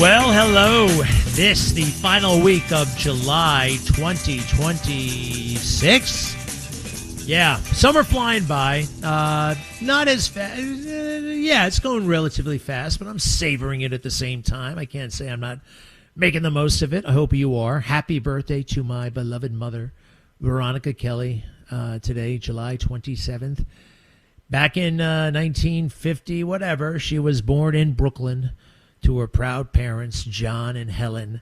Well, hello. This, the final week of July 2026. Yeah, summer flying by. Not as fast. Yeah, it's going relatively fast, but I'm savoring it at the same time. I can't say I'm not making the most of it. I hope you are. Happy birthday to my beloved mother, Veronica Kelly, today, July 27th. Back in 1950, whatever, she was born in Brooklyn to her proud parents, John and Helen.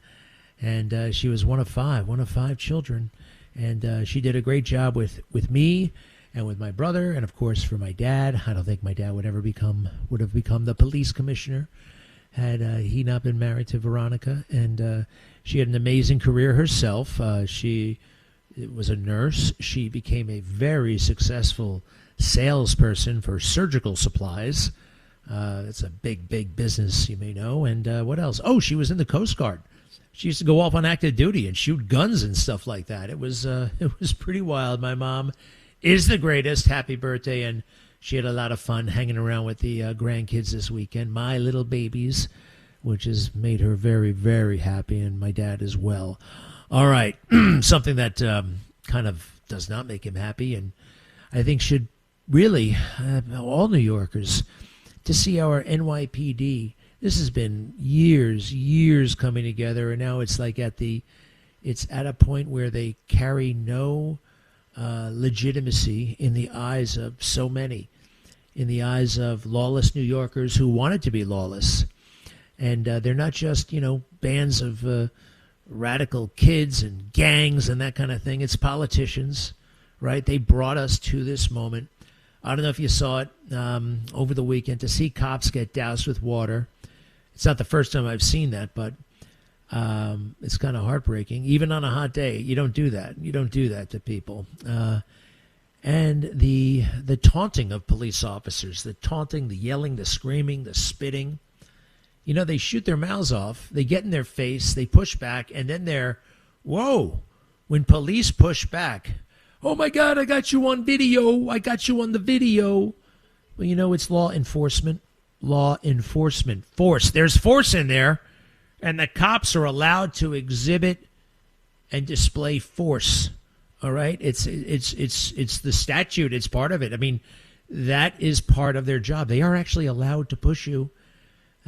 And she was one of five children. And she did a great job with me and with my brother, and of course for my dad. I don't think my dad would have become the police commissioner had he not been married to Veronica. And she had an amazing career herself. She was a nurse. She became a very successful salesperson for surgical supplies. It's a big business, you may know. And what else? Oh, she was in the Coast Guard. She used to go off on active duty and shoot guns and stuff like that. It was pretty wild. My mom is the greatest. Happy birthday. And she had a lot of fun hanging around with the grandkids this weekend, my little babies, which has made her very, very happy, and my dad as well. All right, something that kind of does not make him happy, and I think should really, all New Yorkers, to see our NYPD. This has been years coming together, and now it's like it's at a point where they carry no legitimacy in the eyes of so many, in the eyes of lawless New Yorkers who wanted to be lawless. And they're not just, bands of radical kids and gangs and that kind of thing. It's politicians, right? They brought us to this moment. I don't know if you saw it over the weekend, to see cops get doused with water. It's not the first time I've seen that, but it's kind of heartbreaking. Even on a hot day, you don't do that. You don't do that to people. And the taunting of police officers, the taunting, the yelling, the screaming, the spitting. They shoot their mouths off. They get in their face. They push back. And then whoa, when police push back, oh, my God, I got you on video. I got you on the video. Well, it's law enforcement. Law enforcement. Force. There's force in there. And the cops are allowed to exhibit and display force. All right? It's the statute. It's part of it. I mean, that is part of their job. They are actually allowed to push you.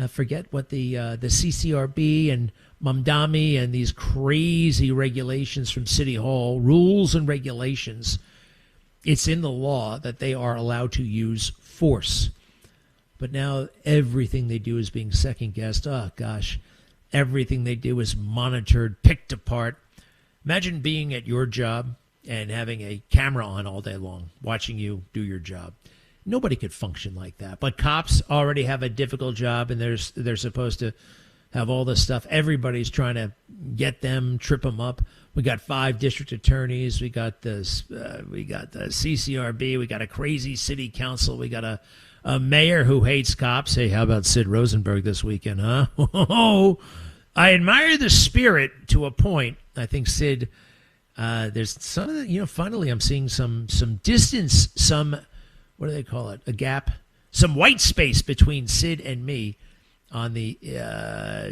Forget what the CCRB and Mamdani and these crazy regulations from City Hall, rules and regulations. It's in the law that they are allowed to use force. But now everything they do is being second-guessed. Oh, gosh. Everything they do is monitored, picked apart. Imagine being at your job and having a camera on all day long, watching you do your job. Nobody could function like that. But cops already have a difficult job, and they're supposed to have all this stuff. Everybody's trying to get them, trip them up. We got 5 district attorneys. We got the CCRB. We got a crazy city council. We got a mayor who hates cops. Hey, how about Sid Rosenberg this weekend, huh? I admire the spirit to a point. I think Sid, there's some, finally I'm seeing some distance, some, what do they call it? A gap, some white space between Sid and me on the,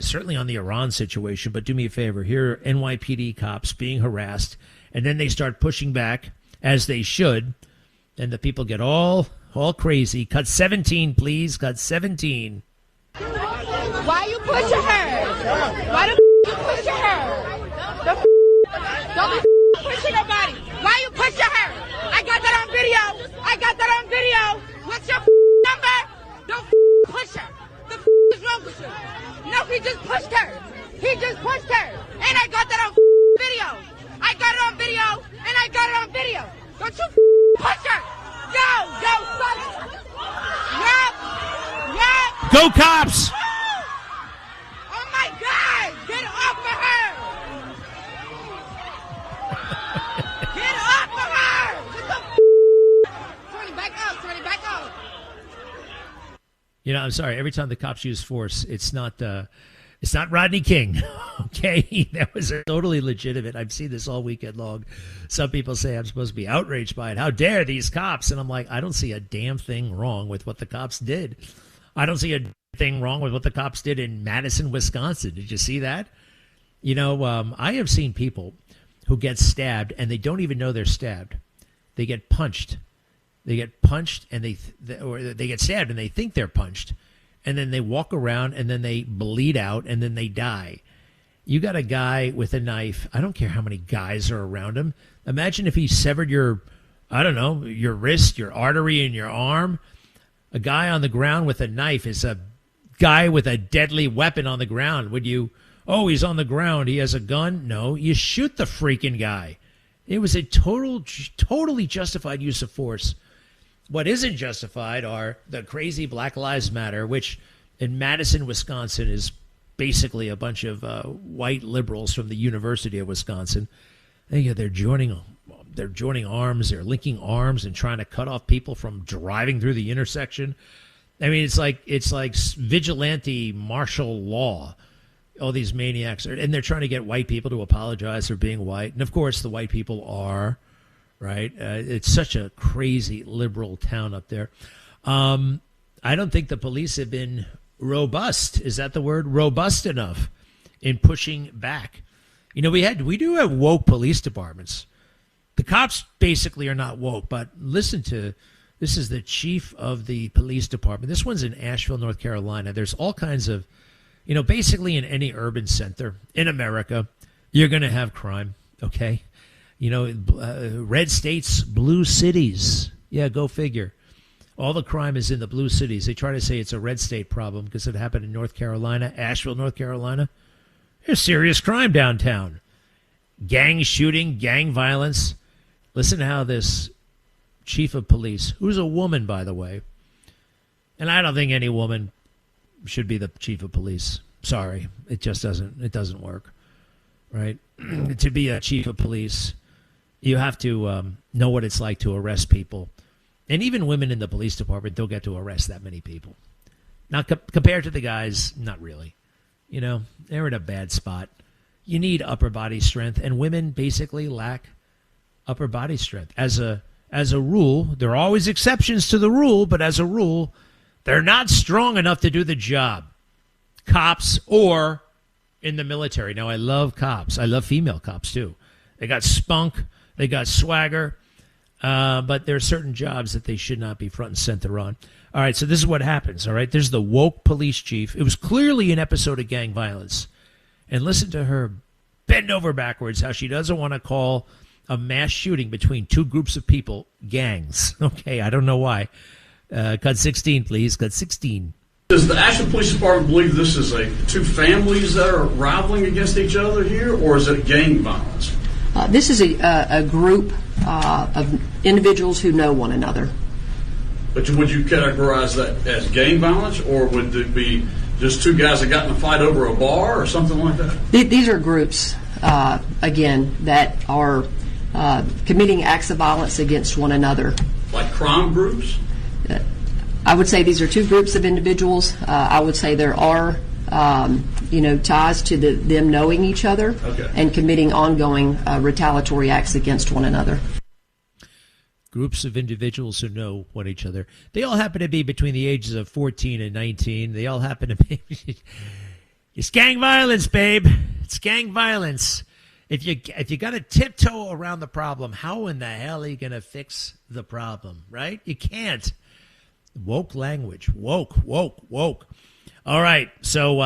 certainly on the Iran situation. But do me a favor, here are NYPD cops being harassed, and then they start pushing back, as they should, and the people get all crazy. Cut 17, please. Cut 17. Why you pushing her? Why the you pushing her? Don't be pushing nobody. Why you pushing her? I got that on video. What's your number? Don't push her. The is wrong with you? No, he just pushed her. And I got that on video. Don't you push her. Yo, buddy. Yep. Go cops! Oh, my God. Get off of her. Get off of her. Turn it back up. I'm sorry. Every time the cops use force, it's not Rodney King. Okay, that was totally legitimate. I've seen this all weekend long. Some people say I'm supposed to be outraged by it. How dare these cops? And I'm like, I don't see a damn thing wrong with what the cops did. I don't see a thing wrong with what the cops did in Madison, Wisconsin. Did you see that? You know, I have seen people who get stabbed and they don't even know they're stabbed. They get punched. They get punched and or they get stabbed and they think they're punched. And then they walk around and then they bleed out and then they die. You got a guy with a knife. I don't care how many guys are around him. Imagine if he severed your wrist, your artery in your arm. A guy on the ground with a knife is a guy with a deadly weapon on the ground. Would you, oh, he's on the ground, he has a gun? No, you shoot the freaking guy. It was a totally justified use of force. What isn't justified are the crazy Black Lives Matter, which in Madison, Wisconsin is basically a bunch of white liberals from the University of Wisconsin. They're joining arms, they're linking arms and trying to cut off people from driving through the intersection. I mean, it's like vigilante martial law. All these maniacs and they're trying to get white people to apologize for being white. And of course, the white people are, right? It's such a crazy liberal town up there. I don't think the police have been robust. Is that the word? Robust enough in pushing back. You know, we do have woke police departments. The cops basically are not woke, but listen to, this is the chief of the police department. This one's in Asheville, North Carolina. There's all kinds of, you know, basically in any urban center in America, you're going to have crime, okay? You know, red states, blue cities. Yeah, go figure. All the crime is in the blue cities. They try to say it's a red state problem because it happened in North Carolina, Asheville, North Carolina. There's serious crime downtown. Gang shooting, gang violence. Listen to how this chief of police, who's a woman, by the way, and I don't think any woman should be the chief of police. Sorry, it doesn't work, right? To be a chief of police, you have to know what it's like to arrest people. And even women in the police department don't get to arrest that many people. Now, compared to the guys, not really. You know, they're in a bad spot. You need upper body strength, and women basically lack upper body strength. As a rule, there are always exceptions to the rule, but as a rule, they're not strong enough to do the job. Cops or in the military. Now, I love cops. I love female cops, too. They got spunk. They got swagger. But there are certain jobs that they should not be front and center on. All right, so this is what happens, all right? There's the woke police chief. It was clearly an episode of gang violence. And listen to her bend over backwards, how she doesn't want to call a mass shooting between two groups of people gangs. Okay, I don't know why. Cut 16, please. Cut 16. Does the Asheville Police Department believe this is two families that are rivaling against each other here, or is it gang violence? This is a group of individuals who know one another. But would you categorize that as gang violence, or would it be just two guys that got in a fight over a bar or something like that? These are groups, again, that are committing acts of violence against one another. Like crime groups? I would say these are two groups of individuals. I would say there are, ties to them knowing each other and committing ongoing retaliatory acts against one another. Groups of individuals who know one each other. They all happen to be between the ages of 14 and 19. They all happen to be... It's gang violence, babe. It's gang violence. If you got to tiptoe around the problem, how in the hell are you going to fix the problem, right? You can't. Woke language. Woke. All right. So,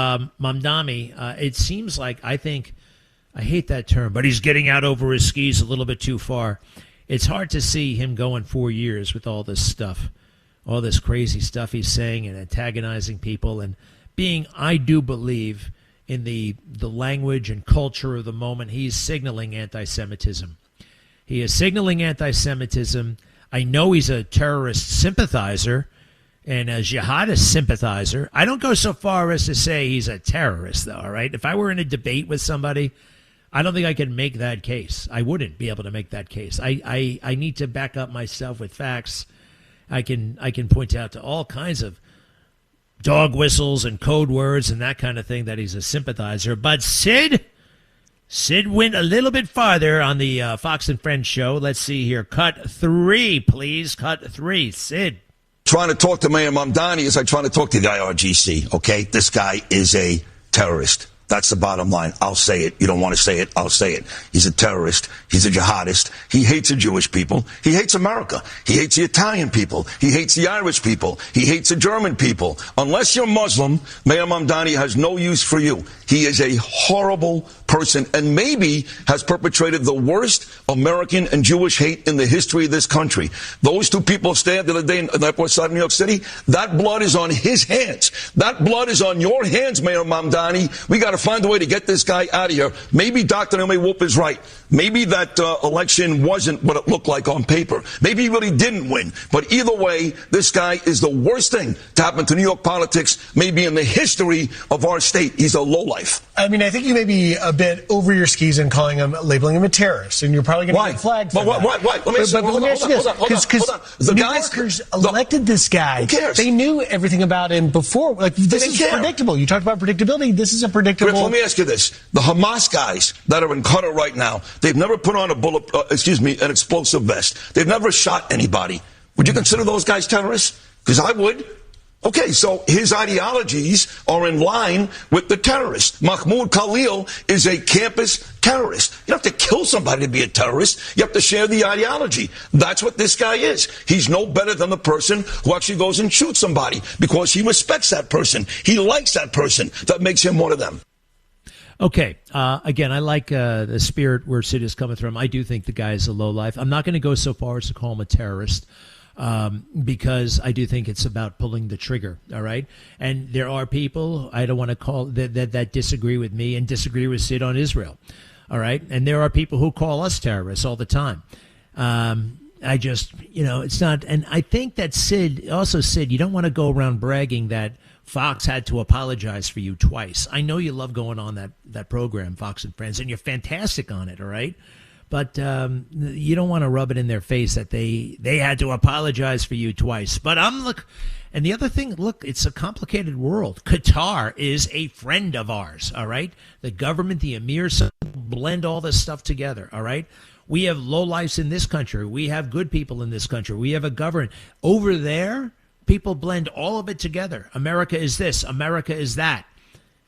Mamdani, it seems like, I hate that term, but he's getting out over his skis a little bit too far. It's hard to see him going 4 years with all this stuff, all this crazy stuff he's saying and antagonizing people and being, I do believe, in the language and culture of the moment, he's signaling anti-Semitism. He is signaling anti-Semitism. I know he's a terrorist sympathizer and a jihadist sympathizer. I don't go so far as to say he's a terrorist, though, all right? If I were in a debate with somebody, I don't think I could make that case. I wouldn't be able to make that case. I need to back up myself with facts. I can point out to all kinds of dog whistles and code words and that kind of thing that he's a sympathizer. But Sid went a little bit farther on the Fox and Friends show. Let's see here. Cut 3, please. Cut 3. Sid. trying to talk to Mayor Mamdani is like trying to talk to the IRGC, okay? This guy is a terrorist. That's the bottom line. I'll say it. You don't want to say it. I'll say it. He's a terrorist. He's a jihadist. He hates the Jewish people. He hates America. He hates the Italian people. He hates the Irish people. He hates the German people. Unless you're Muslim, Mayor Mamdani has no use for you. He is a horrible person and maybe has perpetrated the worst American and Jewish hate in the history of this country. Those two people stabbed the other day in the Upper Side of New York City. That blood is on his hands. That blood is on your hands, Mayor Mamdani. We got to find a way to get this guy out of here. Maybe Dr. Naomi Wolf is right. Maybe that election wasn't what it looked like on paper. Maybe he really didn't win. But either way, this guy is the worst thing to happen to New York politics, maybe in the history of our state. He's a lowlife. I mean, I think you may be a bit over your skis in labeling him a terrorist, and you're probably going to get flagged for that. Why? Let me ask you this, because New Yorkers elected this guy. Who cares? They knew everything about him before. Like, this is predictable. You talked about predictability. This is a predictable. Let me ask you this. The Hamas guys that are in Qatar right now, they've never put on an explosive vest. They've never shot anybody. Would you consider those guys terrorists? Because I would. Okay, so his ideologies are in line with the terrorists. Mahmoud Khalil is a campus terrorist. You don't have to kill somebody to be a terrorist. You have to share the ideology. That's what this guy is. He's no better than the person who actually goes and shoots somebody because he respects that person. He likes that person. That makes him one of them. Okay. Again, I like the spirit where Sid is coming from. I do think the guy is a lowlife. I'm not going to go so far as to call him a terrorist. Because I do think it's about pulling the trigger, all right? And there are people, I don't want to call, that disagree with me and disagree with Sid on Israel, all right? And there are people who call us terrorists all the time. I just, it's not, and I think that Sid, you don't want to go around bragging that Fox had to apologize for you twice. I know you love going on that program, Fox and Friends, and you're fantastic on it, all right? But you don't want to rub it in their face that they had to apologize for you twice. But and the other thing, look, it's a complicated world. Qatar is a friend of ours, all right? The government, the emir, blend all this stuff together, all right? We have lowlifes in this country. We have good people in this country. We have a government. Over there, people blend all of it together. America is this. America is that.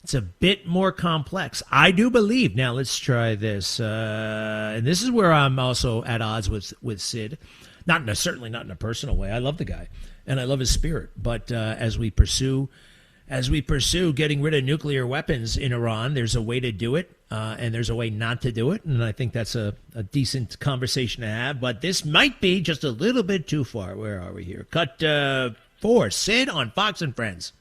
It's a bit more complex. I do believe. Now, let's try this. And this is where I'm also at odds with Sid. Certainly not in a personal way. I love the guy, and I love his spirit. But as we pursue getting rid of nuclear weapons in Iran, there's a way to do it, and there's a way not to do it. And I think that's a decent conversation to have. But this might be just a little bit too far. Where are we here? Cut 4. Sid on Fox and Friends.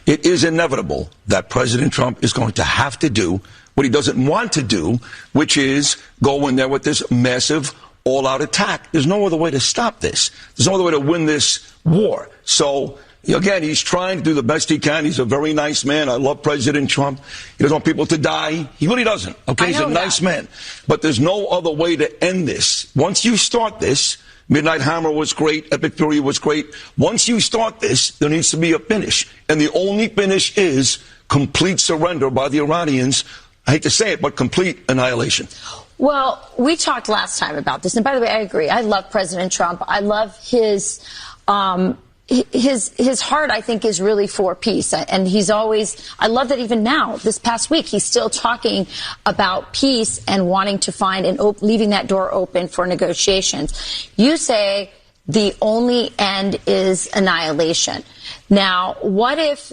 It is inevitable that President Trump is going to have to do what he doesn't want to do, which is go in there with this massive all-out attack. There's no other way to stop this. There's no other way to win this war. So, again, he's trying to do the best he can. He's a very nice man. I love President Trump. He doesn't want people to die. He really doesn't. Okay, he's a nice man. But there's no other way to end this. Once you start this, Midnight Hammer was great. Epic Fury was great. Once you start this, there needs to be a finish. And the only finish is complete surrender by the Iranians. I hate to say it, but complete annihilation. Well, we talked last time about this. And by the way, I agree. I love President Trump. I love his heart, I think, is really for peace. And I love that even now, this past week, he's still talking about peace and wanting to find and leaving that door open for negotiations. You say the only end is annihilation. Now, what if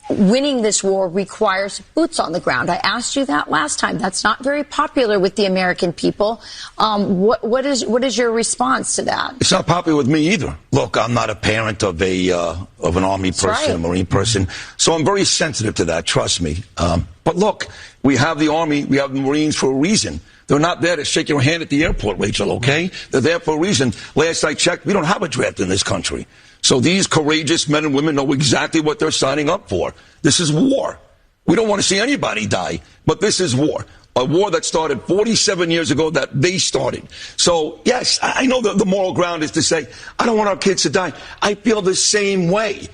winning this war requires boots on the ground? I asked you that last time. That's not very popular with the American people. What is your response to that? It's not popular with me either. Look, I'm not a parent of an Army person, a Marine person, so I'm very sensitive to that. Trust me. But look, we have the Army, we have the Marines for a reason. They're not there to shake your hand at the airport, Rachel. Okay? They're there for a reason. Last I checked, we don't have a draft in this country. So these courageous men and women know exactly what they're signing up for. This is war. We don't want to see anybody die, but this is war. A war that started 47 years ago that they started. So, yes, I know the moral ground is to say, I don't want our kids to die. I feel the same way.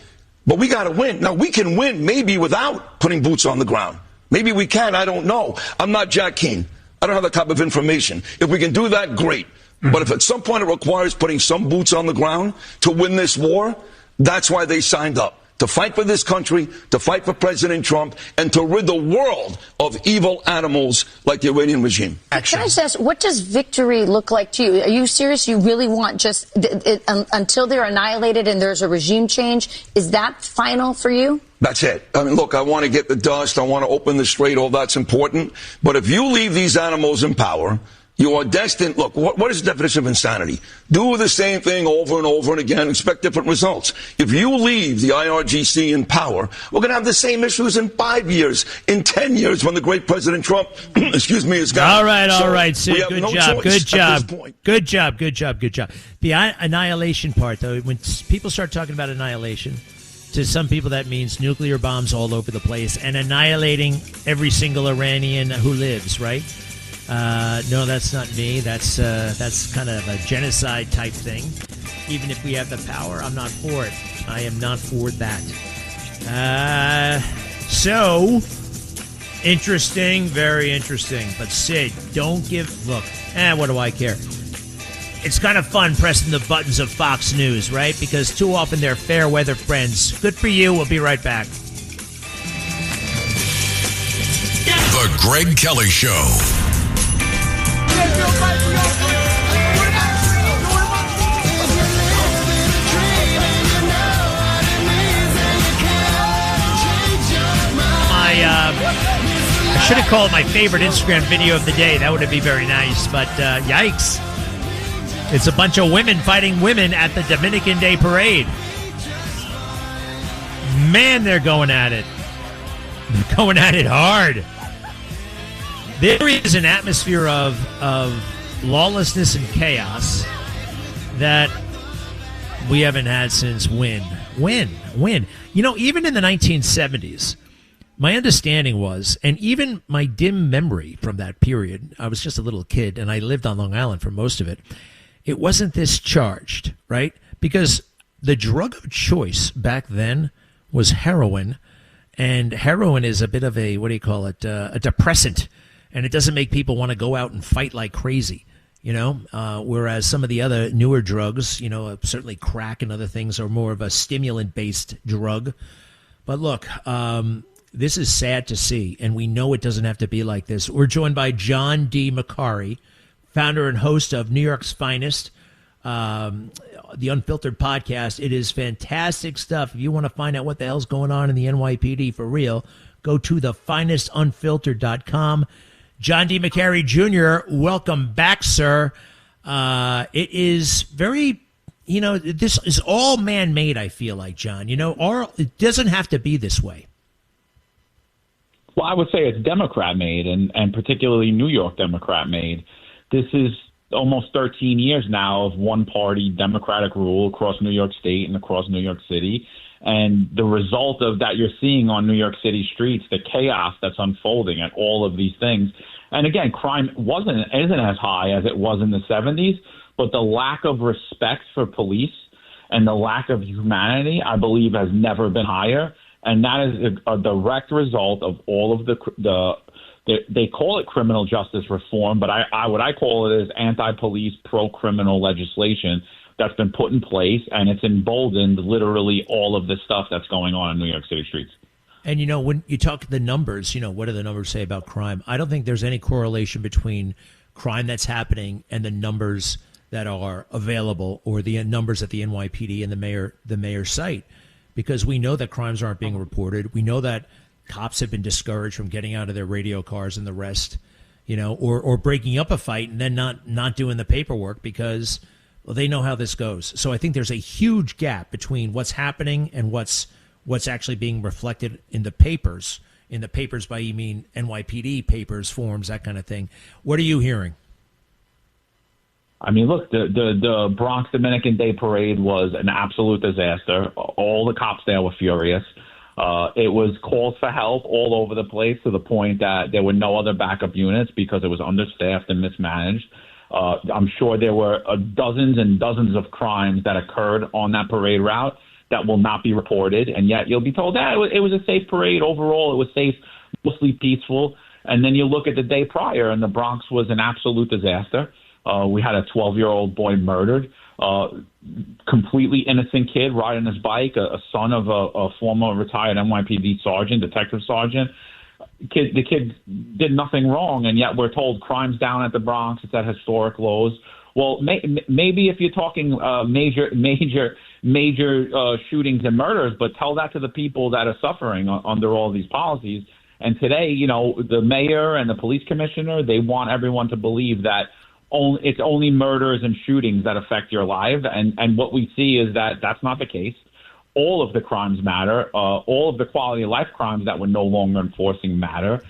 But we got to win. Now, we can win maybe without putting boots on the ground. Maybe we can. I don't know. I'm not Jack Keane. I don't have that type of information. If we can do that, great. But if at some point it requires putting some boots on the ground to win this war, that's why they signed up. To fight for this country, to fight for President Trump, and to rid the world of evil animals like the Iranian regime. Can I just ask, what does victory look like to you? Are you serious? You really want just until they're annihilated and there's a regime change? Is that final for you? That's it. I mean, look, I want to get the dust. I want to open the strait. All that's important. But if you leave these animals in power, you are destined. Look, what is the definition of insanity? Do the same thing over and over and again, expect different results. If you leave the IRGC in power, we're going to have the same issues in 5 years, in 10 years, when the great President Trump, is gone. All right, Sid. Good job. The annihilation part, though, when people start talking about annihilation, to some people that means nuclear bombs all over the place and annihilating every single Iranian who lives, right? No, that's not me. That's kind of a genocide type thing. Even if we have the power, I'm not for it. I am not for that. So, interesting, very interesting. But Sid, don't look, what do I care? It's kind of fun pressing the buttons of Fox News, right? Because too often they're fair weather friends. Good for you. We'll be right back. The Greg Kelly Show. I should have called my favorite Instagram video of the day. That would be very nice, but yikes. It's a bunch of women fighting women at the Dominican Day Parade. Man, they're going at it. They're going at it hard. There is an atmosphere of lawlessness and chaos that we haven't had since when? You know, even in the 1970s, my understanding was, and even my dim memory from that period, I was just a little kid and I lived on Long Island for most of it, it wasn't this charged, right? Because the drug of choice back then was heroin, and heroin is a bit of a, a depressant. And it doesn't make people want to go out and fight like crazy, you know, whereas some of the other newer drugs, you know, certainly crack and other things are more of a stimulant-based drug. But look, this is sad to see, and we know it doesn't have to be like this. We're joined by John D. Macari, founder and host of New York's Finest, the Unfiltered podcast. It is fantastic stuff. If you want to find out what the hell's going on in the NYPD for real, go to thefinestunfiltered.com. John D. Macari Jr., welcome back, sir. It is very, you know, this is all man-made, I feel like, John. You know, it doesn't have to be this way. Well, I would say it's Democrat-made, and particularly New York Democrat-made. This is almost 13 years now of one-party Democratic rule across New York State and across New York City. And the result of that you're seeing on New York City streets, the chaos that's unfolding at all of these things. And again, crime isn't as high as it was in the 70s, but the lack of respect for police and the lack of humanity, I believe, has never been higher. And that is a direct result of all of they call it criminal justice reform, but what I call it is anti-police, pro-criminal legislation that's been put in place, and it's emboldened literally all of the stuff that's going on in New York City streets. And, you know, when you talk the numbers, you know, what do the numbers say about crime? I don't think there's any correlation between crime that's happening and the numbers that are available, or the numbers at the NYPD and the mayor's site, because we know that crimes aren't being reported. We know that cops have been discouraged from getting out of their radio cars and the rest, you know, or breaking up a fight and then not doing the paperwork because, well, they know how this goes. So I think there's a huge gap between what's happening and what's actually being reflected in the papers. In the papers, by you mean NYPD papers, forms, that kind of thing. What are you hearing? I mean, look, the Bronx Dominican Day Parade was an absolute disaster. All the cops there were furious. It was calls for help all over the place, to the point that there were no other backup units because it was understaffed and mismanaged. I'm sure there were dozens and dozens of crimes that occurred on that parade route that will not be reported, and yet you'll be told that it was a safe parade overall. It was safe, mostly peaceful. And then you look at the day prior, and the Bronx was an absolute disaster. We had a 12-year-old boy murdered. Completely innocent kid riding his bike, a son of a former retired NYPD sergeant, detective sergeant. The kid did nothing wrong, and yet we're told crime's down at the Bronx. It's at historic lows. Well, maybe if you're talking major shootings and murders, but tell that to the people that are suffering under all these policies. And today, the mayor and the police commissioner, they want everyone to believe that it's only murders and shootings that affect your life. And what we see is that that's not the case. All of the crimes matter. All of the quality of life crimes that we're no longer enforcing matter.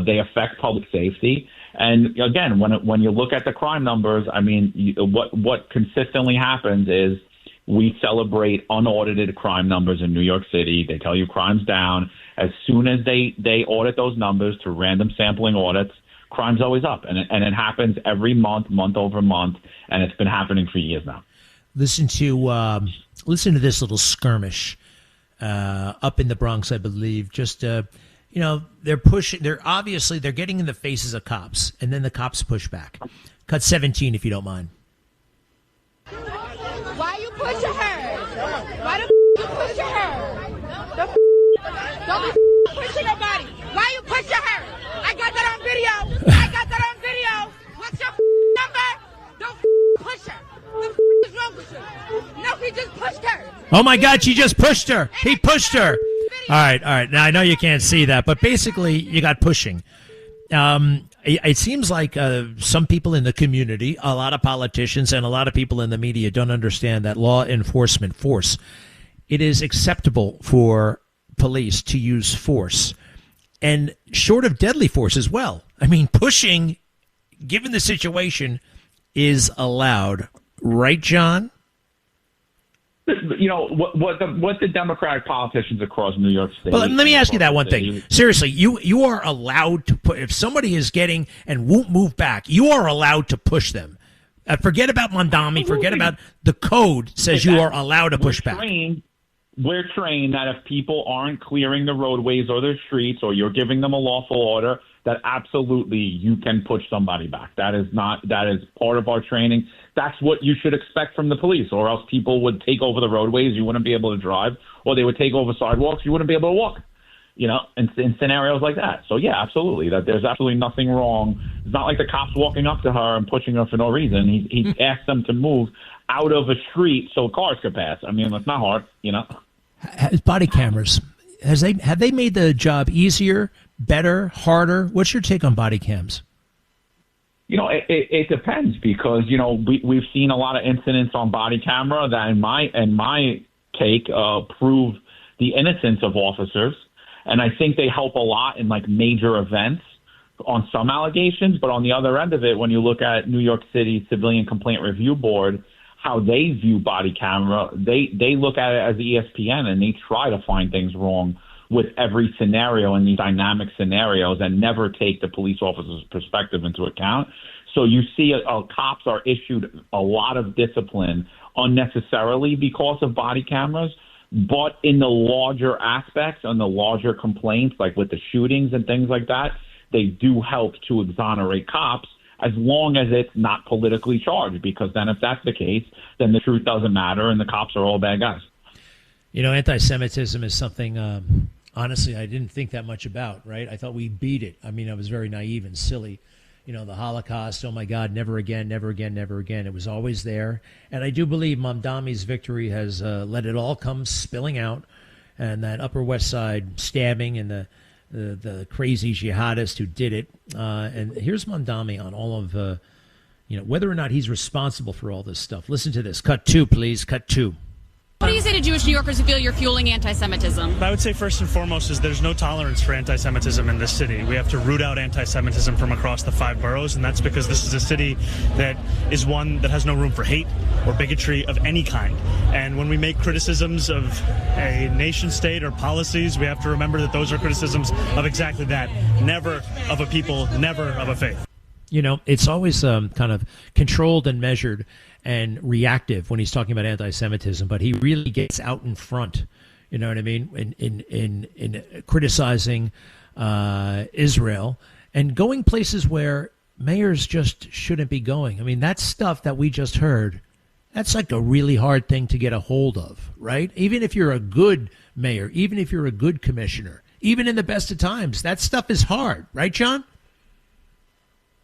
They affect public safety. And again, when you look at the crime numbers, I mean, what consistently happens is we celebrate unaudited crime numbers in New York City. They tell you crime's down. As soon as they audit those numbers through random sampling audits, crime's always up. And it happens every month over month, and it's been happening for years now. Listen to this little skirmish up in the Bronx, I believe. Just they're pushing. They're getting in the faces of cops, and then the cops push back. Cut 17, if you don't mind. Why you pushing her? Why the you pushing her? Don't be pushing nobody. Why you pushing her? I got that on video. What's your number? Don't push her. What the is wrong with you? No, he just pushed her. Oh my God, she just pushed her. He pushed her. All right. Now I know you can't see that, but basically you got pushing. It seems like some people in the community, a lot of politicians and a lot of people in the media don't understand that law enforcement force. It is acceptable for police to use force, and short of deadly force as well. I mean, pushing, given the situation, is allowed. Right, John? What the Democratic politicians across New York State. But let me ask you that one thing. Seriously, you are allowed to put, if somebody is getting and won't move back, you are allowed to push them. Forget about Mondami. Forget about the code says you are allowed to push back. We're trained that if people aren't clearing the roadways or the streets, or you're giving them a lawful order, that absolutely you can push somebody back. That is part of our training. That's what you should expect from the police, or else people would take over the roadways. You wouldn't be able to drive, or they would take over sidewalks. You wouldn't be able to walk, in scenarios like that. So, yeah, absolutely. That there's absolutely nothing wrong. It's not like the cops walking up to her and pushing her for no reason. He asked them to move out of a street so cars could pass. I mean, it's not hard, Body cameras, have they made the job easier, better, harder? What's your take on body cams? It depends, because we've seen a lot of incidents on body camera that, in my take, prove the innocence of officers, and I think they help a lot in like major events on some allegations. But on the other end of it, when you look at New York City Civilian Complaint Review Board, how they view body camera, they look at it as ESPN, and they try to find things wrong with every scenario in these dynamic scenarios and never take the police officer's perspective into account. So you see cops are issued a lot of discipline unnecessarily because of body cameras, but in the larger aspects and the larger complaints, like with the shootings and things like that, they do help to exonerate cops, as long as it's not politically charged, because then if that's the case, then the truth doesn't matter and the cops are all bad guys. Anti-Semitism is something, honestly, I didn't think that much about, right? I thought we beat it. I mean, I was very naive and silly. The Holocaust, oh my God, never again, never again, never again. It was always there. And I do believe Mamdami's victory has let it all come spilling out. And that Upper West Side stabbing and the crazy jihadist who did it. And here's Mamdami on all of, whether or not he's responsible for all this stuff. Listen to this. Cut 2, please. Cut 2. What do you say to Jewish New Yorkers who feel you're fueling anti-Semitism? I would say first and foremost is there's no tolerance for anti-Semitism in this city. We have to root out anti-Semitism from across the 5 boroughs, and that's because this is a city that is one that has no room for hate or bigotry of any kind. And when we make criticisms of a nation state or policies, we have to remember that those are criticisms of exactly that. Never of a people, never of a faith. It's always kind of controlled and measured and reactive when he's talking about anti-Semitism, but he really gets out in front, you know what I mean, in criticizing Israel and going places where mayors just shouldn't be going. I mean, that stuff that we just heard, that's like a really hard thing to get a hold of, right? Even if you're a good mayor, even if you're a good commissioner, even in the best of times, that stuff is hard, right, John?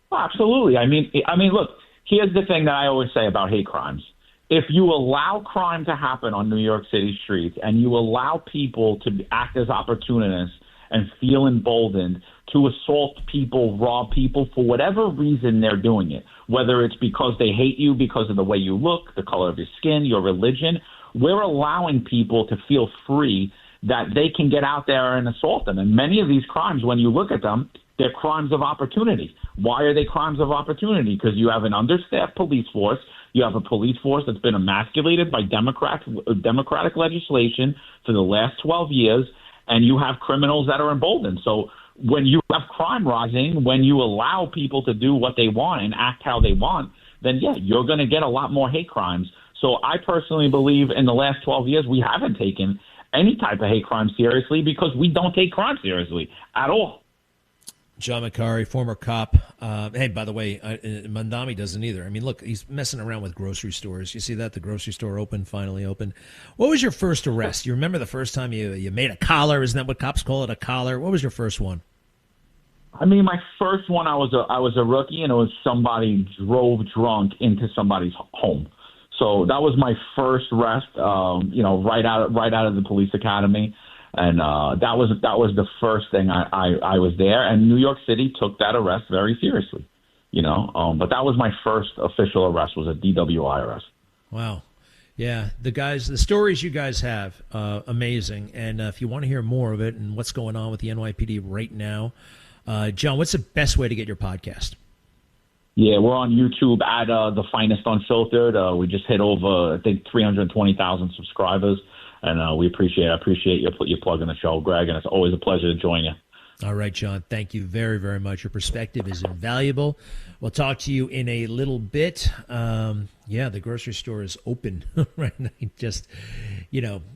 Well, absolutely. I mean, look, here's the thing that I always say about hate crimes. If you allow crime to happen on New York City streets and you allow people to act as opportunists and feel emboldened to assault people, rob people for whatever reason they're doing it, whether it's because they hate you because of the way you look, the color of your skin, your religion, we're allowing people to feel free that they can get out there and assault them. And many of these crimes, when you look at them, they're crimes of opportunity. Why are they crimes of opportunity? Because you have an understaffed police force. You have a police force that's been emasculated by democratic legislation for the last 12 years, and you have criminals that are emboldened. So when you have crime rising, when you allow people to do what they want and act how they want, then, yeah, you're going to get a lot more hate crimes. So I personally believe in the last 12 years we haven't taken any type of hate crime seriously because we don't take crime seriously at all. John Macari, former cop. Hey, by the way, Mandami doesn't either. I mean, look, he's messing around with grocery stores. You see that? The grocery store finally open. What was your first arrest? You remember the first time you made a collar? Isn't that what cops call it, a collar? What was your first one? I mean, my first one, I was a rookie, and it was somebody drove drunk into somebody's home. So that was my first arrest, right out of the police academy. And that was the first thing I was there. And New York City took that arrest very seriously, But that was my first official arrest, was a DWI arrest. Wow. Yeah, the stories you guys have, amazing. And if you want to hear more of it and what's going on with the NYPD right now, John, what's the best way to get your podcast? Yeah, we're on YouTube at The Finest Unfiltered. We just hit over, I think, 320,000 subscribers. And we appreciate you plugging the show, Greg, and it's always a pleasure to join you. All right, John. Thank you very, very much. Your perspective is invaluable. We'll talk to you in a little bit. The grocery store is open right now.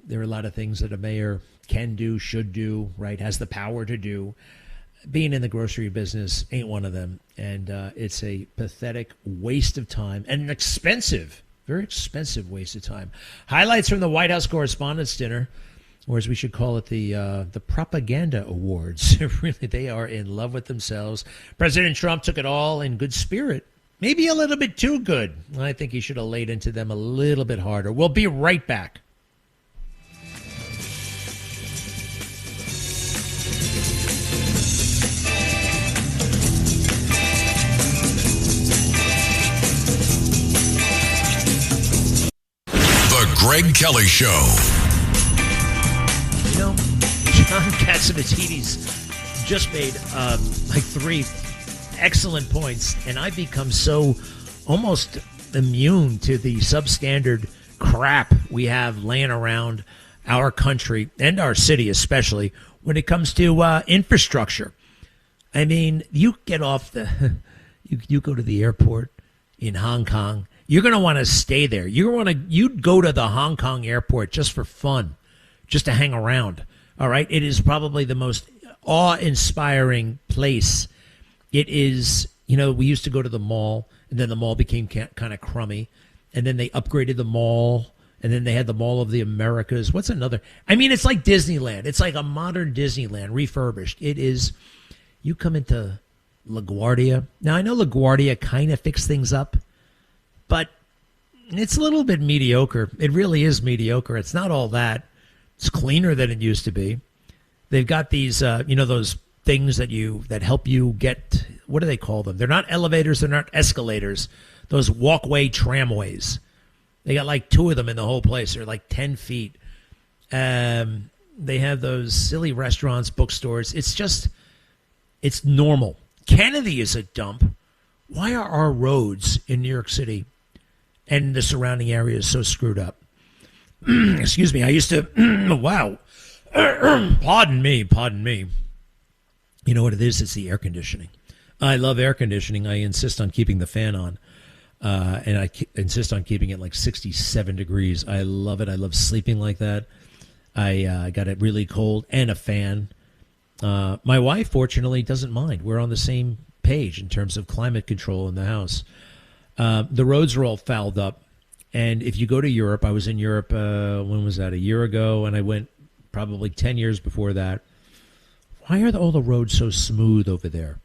There are a lot of things that a mayor can do, should do, right, has the power to do. Being in the grocery business ain't one of them. And it's a pathetic waste of time and an very expensive waste of time. Highlights from the White House Correspondents' Dinner, or as we should call it, the Propaganda Awards. Really, they are in love with themselves. President Trump took it all in good spirit, maybe a little bit too good. I think he should have laid into them a little bit harder. We'll be right back. Greg Kelly Show. John Catsimatidis just made 3 excellent points, and I've become so almost immune to the substandard crap we have laying around our country and our city, especially when it comes to infrastructure. I mean, you get off you go to the airport in Hong Kong. You're going to want to stay there. You'd go to the Hong Kong airport just for fun, just to hang around. All right. It is probably the most awe-inspiring place. It is, we used to go to the mall, and then the mall became kind of crummy, and then they upgraded the mall, and then they had the Mall of the Americas. What's another? I mean, it's like Disneyland. It's like a modern Disneyland refurbished. It is. You come into LaGuardia. Now, I know LaGuardia kind of fixed things up, but it's a little bit mediocre. It really is mediocre. It's not all that. It's cleaner than it used to be. They've got these, those things that help you get, what do they call them? They're not elevators. They're not escalators. Those walkway tramways. They got like 2 of them in the whole place. They're like 10 feet. They have those silly restaurants, bookstores. It's normal. Kennedy is a dump. Why are our roads in New York City and the surrounding areas so screwed up? Excuse me. I used to, wow. Pardon me. You know what it is? It's the air conditioning. I love air conditioning. I insist on keeping the fan on. And I insist on keeping it like 67 degrees. I love it. I love sleeping like that. I got it really cold and a fan. My wife, fortunately, doesn't mind. We're on the same page in terms of climate control in the House. The roads are all fouled up. And if you go to Europe, I was in Europe, when was that, a year ago, and I went probably 10 years before that. Why are all the roads so smooth over there?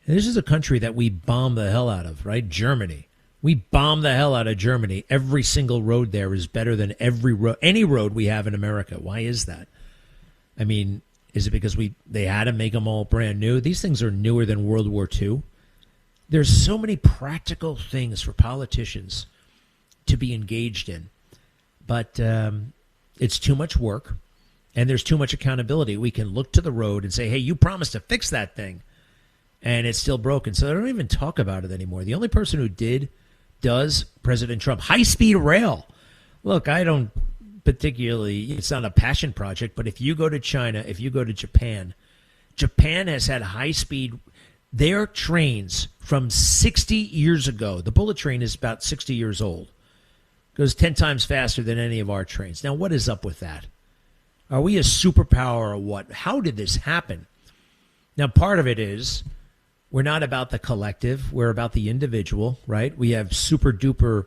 And this is a country that we bomb the hell out of, right? Germany. We bomb the hell out of Germany. Every single road there is better than any road we have in America. Why is that? I mean, is it because they had to make them all brand new? These things are newer than World War II. There's so many practical things for politicians to be engaged in, but it's too much work, and there's too much accountability. We can look to the road and say, hey, you promised to fix that thing, and it's still broken. So they don't even talk about it anymore. The only person who does President Trump. High-speed rail. Look, I don't particularly, it's not a passion project, but if you go to China, if you go to Japan has had high-speed, their trains from 60 years ago, the bullet train is about 60 years old, goes 10 times faster than any of our trains. Now, what is up with that? Are we a superpower or what? How did this happen? Now, part of it is we're not about the collective. We're about the individual, right? We have super duper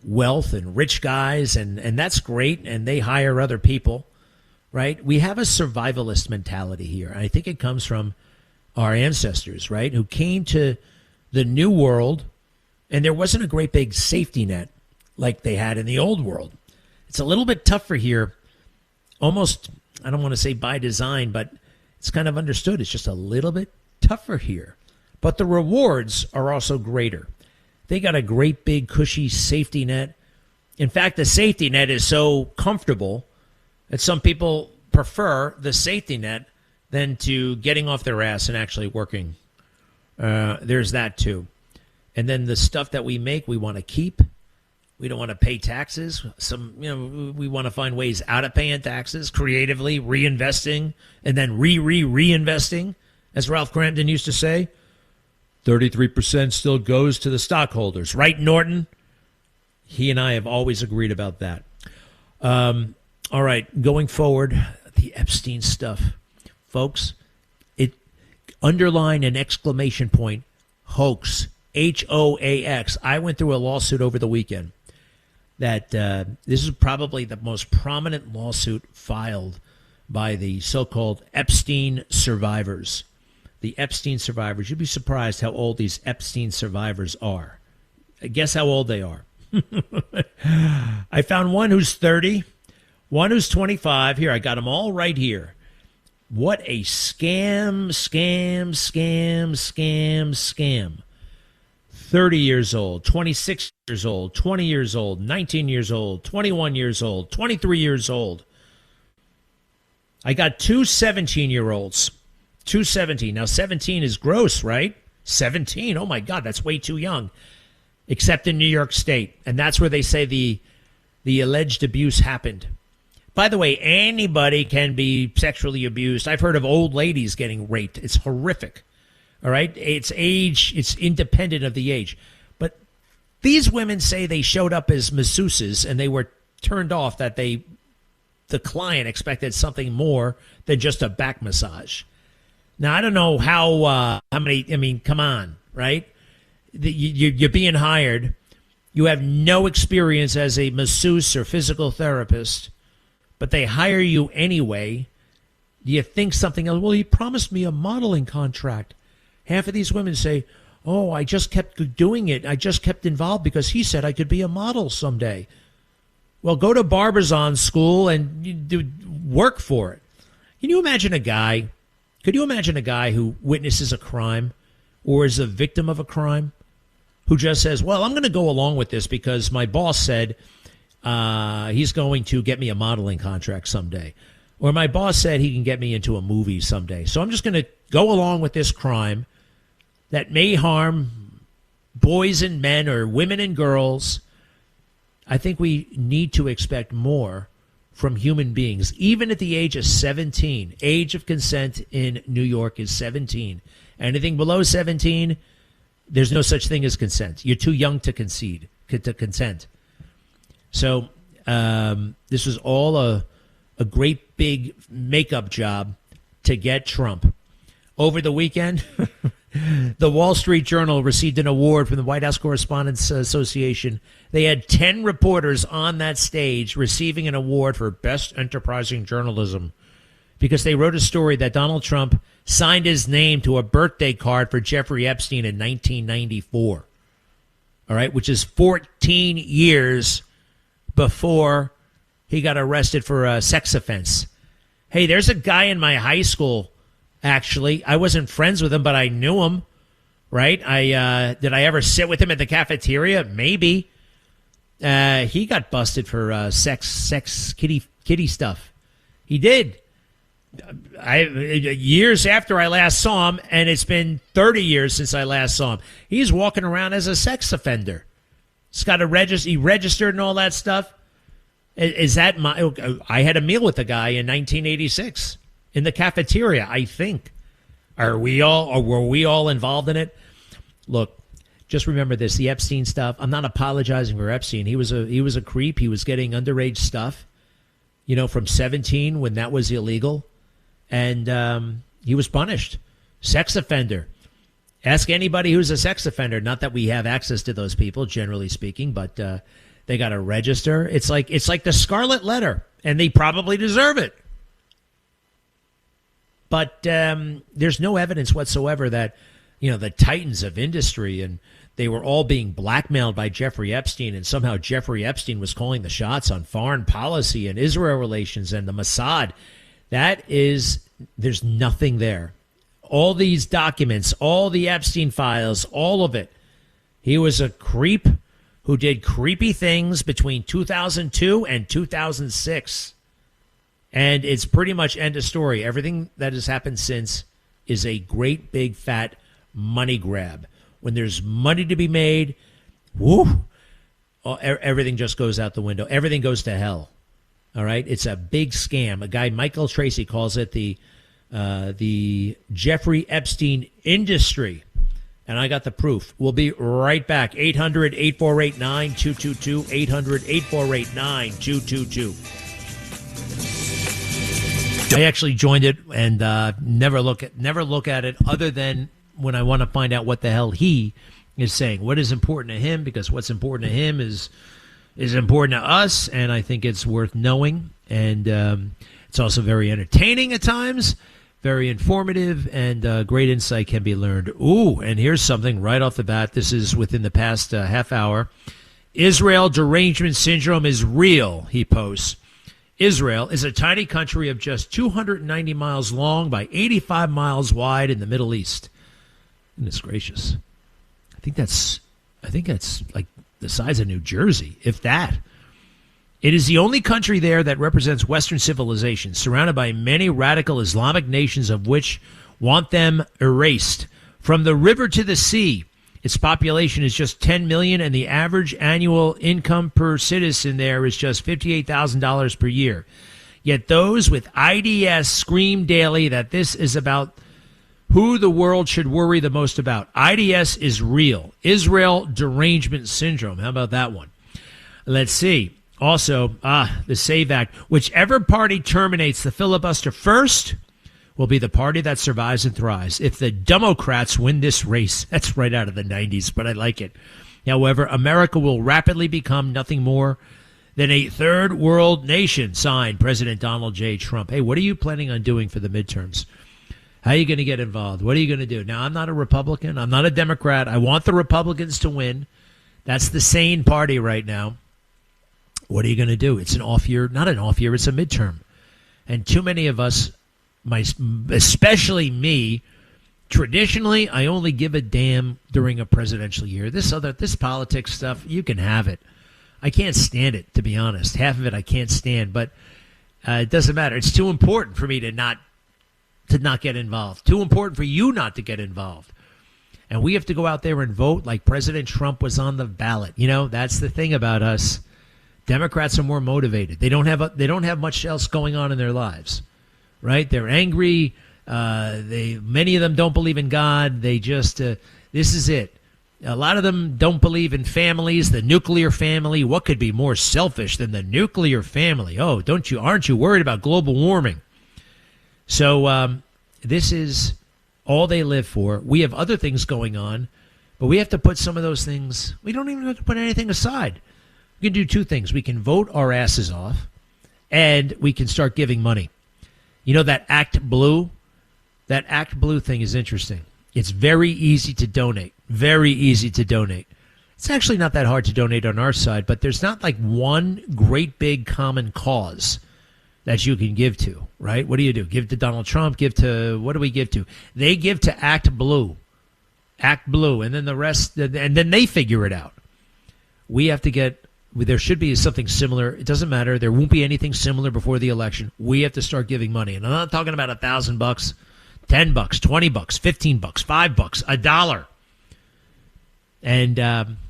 wealth and rich guys, and that's great, and they hire other people, right? We have a survivalist mentality here. I think it comes from our ancestors, right, who came to the new world, and there wasn't a great big safety net like they had in the old world. It's a little bit tougher here, almost, I don't want to say by design, but it's kind of understood. It's just a little bit tougher here. But the rewards are also greater. They got a great big cushy safety net. In fact, the safety net is so comfortable that some people prefer the safety net than to getting off their ass and actually working. There's that too. And then the stuff that we make, we want to keep. We don't want to pay taxes. We want to find ways out of paying taxes, creatively reinvesting, and then reinvesting, as Ralph Cramden used to say. 33% still goes to the stockholders. Right, Norton? He and I have always agreed about that. All right, going forward, the Epstein stuff. Folks, it underline an exclamation point, hoax, H-O-A-X. I went through a lawsuit over the weekend that this is probably the most prominent lawsuit filed by the so-called Epstein survivors. The Epstein survivors. You'd be surprised how old these Epstein survivors are. Guess how old they are. I found one who's 30, one who's 25. Here, I got them all right here. What a scam. 30 years old, 26 years old, 20 years old, 19 years old, 21 years old, 23 years old. I got two 17-year-olds. 217. Now, 17 is gross, right? 17. Oh, my God, that's way too young. Except in New York State. And that's where they say the alleged abuse happened. By the way, anybody can be sexually abused. I've heard of old ladies getting raped. It's horrific. All right? It's age. It's independent of the age. But these women say they showed up as masseuses and they were turned off that the client expected something more than just a back massage. Now, I don't know how many, I mean, come on, right? You're being hired. You have no experience as a masseuse or physical therapist, but they hire you anyway. Do you think something else? Well, he promised me a modeling contract. Half of these women say, oh, I just kept doing it. I just kept involved because he said I could be a model someday. Well, go to Barbizon school and work for it. Can you imagine a guy? Could you imagine a guy who witnesses a crime or is a victim of a crime who just says, well, I'm going to go along with this because my boss said he's going to get me a modeling contract someday. Or my boss said he can get me into a movie someday. So I'm just going to go along with this crime that may harm boys and men or women and girls. I think we need to expect more from human beings, even at the age of 17. Age of consent in New York is 17. Anything below 17, there's no such thing as consent. You're too young to consent. So this was all a great big makeup job to get Trump. Over the weekend, The Wall Street Journal received an award from the White House Correspondents Association. They had 10 reporters on that stage receiving an award for Best Enterprising Journalism because they wrote a story that Donald Trump signed his name to a birthday card for Jeffrey Epstein in 1994. All right, which is 14 years before he got arrested for a sex offense. Hey, there's a guy in my high school. Actually, I wasn't friends with him, but I knew him, right? Did I ever sit with him at the cafeteria? Maybe. He got busted for sex kitty stuff. He did. Years after I last saw him, and it's been 30 years since I last saw him. He's walking around as a sex offender. He's got he registered and all that stuff. Is that I had a meal with the guy in 1986. In the cafeteria, I think. Were we all involved in it? Look, just remember this: the Epstein stuff. I'm not apologizing for Epstein. He was a creep. He was getting underage stuff, from 17 when that was illegal, and he was punished. Sex offender. Ask anybody who's a sex offender. Not that we have access to those people, generally speaking, but they got to register. It's like the Scarlet Letter, and they probably deserve it. But there's no evidence whatsoever that, the titans of industry and they were all being blackmailed by Jeffrey Epstein, and somehow Jeffrey Epstein was calling the shots on foreign policy and Israel relations and the Mossad. There's nothing there. All these documents, all the Epstein files, all of it. He was a creep who did creepy things between 2002 and 2006. And it's pretty much end of story. Everything that has happened since is a great big fat money grab. When there's money to be made, everything just goes out the window. Everything goes to hell. All right? It's a big scam. A guy, Michael Tracy, calls it the Jeffrey Epstein industry. And I got the proof. We'll be right back. 800-848-9222. 800-848-9222. I actually joined it and never look at it other than when I want to find out what the hell he is saying. What is important to him, because what's important to him is important to us, and I think it's worth knowing. And it's also very entertaining at times, very informative, and great insight can be learned. Ooh, and here's something right off the bat. This is within the past half hour. Israel derangement syndrome is real, he posts. Israel is a tiny country of just 290 miles long by 85 miles wide in the Middle East. Goodness gracious. I think that's like the size of New Jersey, if that. It is the only country there that represents Western civilization, surrounded by many radical Islamic nations of which want them erased. From the river to the sea, its population is just 10 million, and the average annual income per citizen there is just $58,000 per year. Yet those with IDS scream daily that this is about who the world should worry the most about. IDS is real. Israel derangement syndrome. How about that one? Let's see. Also, the SAVE Act. Whichever party terminates the filibuster first will be the party that survives and thrives. If the Democrats win this race, that's right out of the 90s, but I like it. However, America will rapidly become nothing more than a third world nation, signed President Donald J. Trump. Hey, what are you planning on doing for the midterms? How are you going to get involved? What are you going to do? Now, I'm not a Republican. I'm not a Democrat. I want the Republicans to win. That's the sane party right now. What are you going to do? It's an off year, not an off year, it's a midterm. And too many of us, especially me, traditionally, I only give a damn during a presidential year. This politics stuff, you can have it. I can't stand it, to be honest. Half of it I can't stand, but it doesn't matter. It's too important for me to not get involved. Too important for you not to get involved. And we have to go out there and vote like President Trump was on the ballot. That's the thing about us. Democrats are more motivated. They don't have much else going on in their lives. Right? They're angry. Many of them don't believe in God. They just, this is it. A lot of them don't believe in families, the nuclear family. What could be more selfish than the nuclear family? Oh, aren't you worried about global warming? So this is all they live for. We have other things going on, but we have to put some of those things. We don't even have to put anything aside. We can do two things. We can vote our asses off, and we can start giving money. You know that Act Blue? That Act Blue thing is interesting. It's very easy to donate. Very easy to donate. It's actually not that hard to donate on our side, but there's not like one great big common cause that you can give to, right? What do you do? Give to Donald Trump? Give to, what do we give to? They give to Act Blue. Act Blue, and then the rest, and then they figure it out. We have to get, there should be something similar. It doesn't matter. There won't be anything similar before the election. We have to start giving money. And I'm not talking about $1,000, $10, $20, $15, $5, $1. And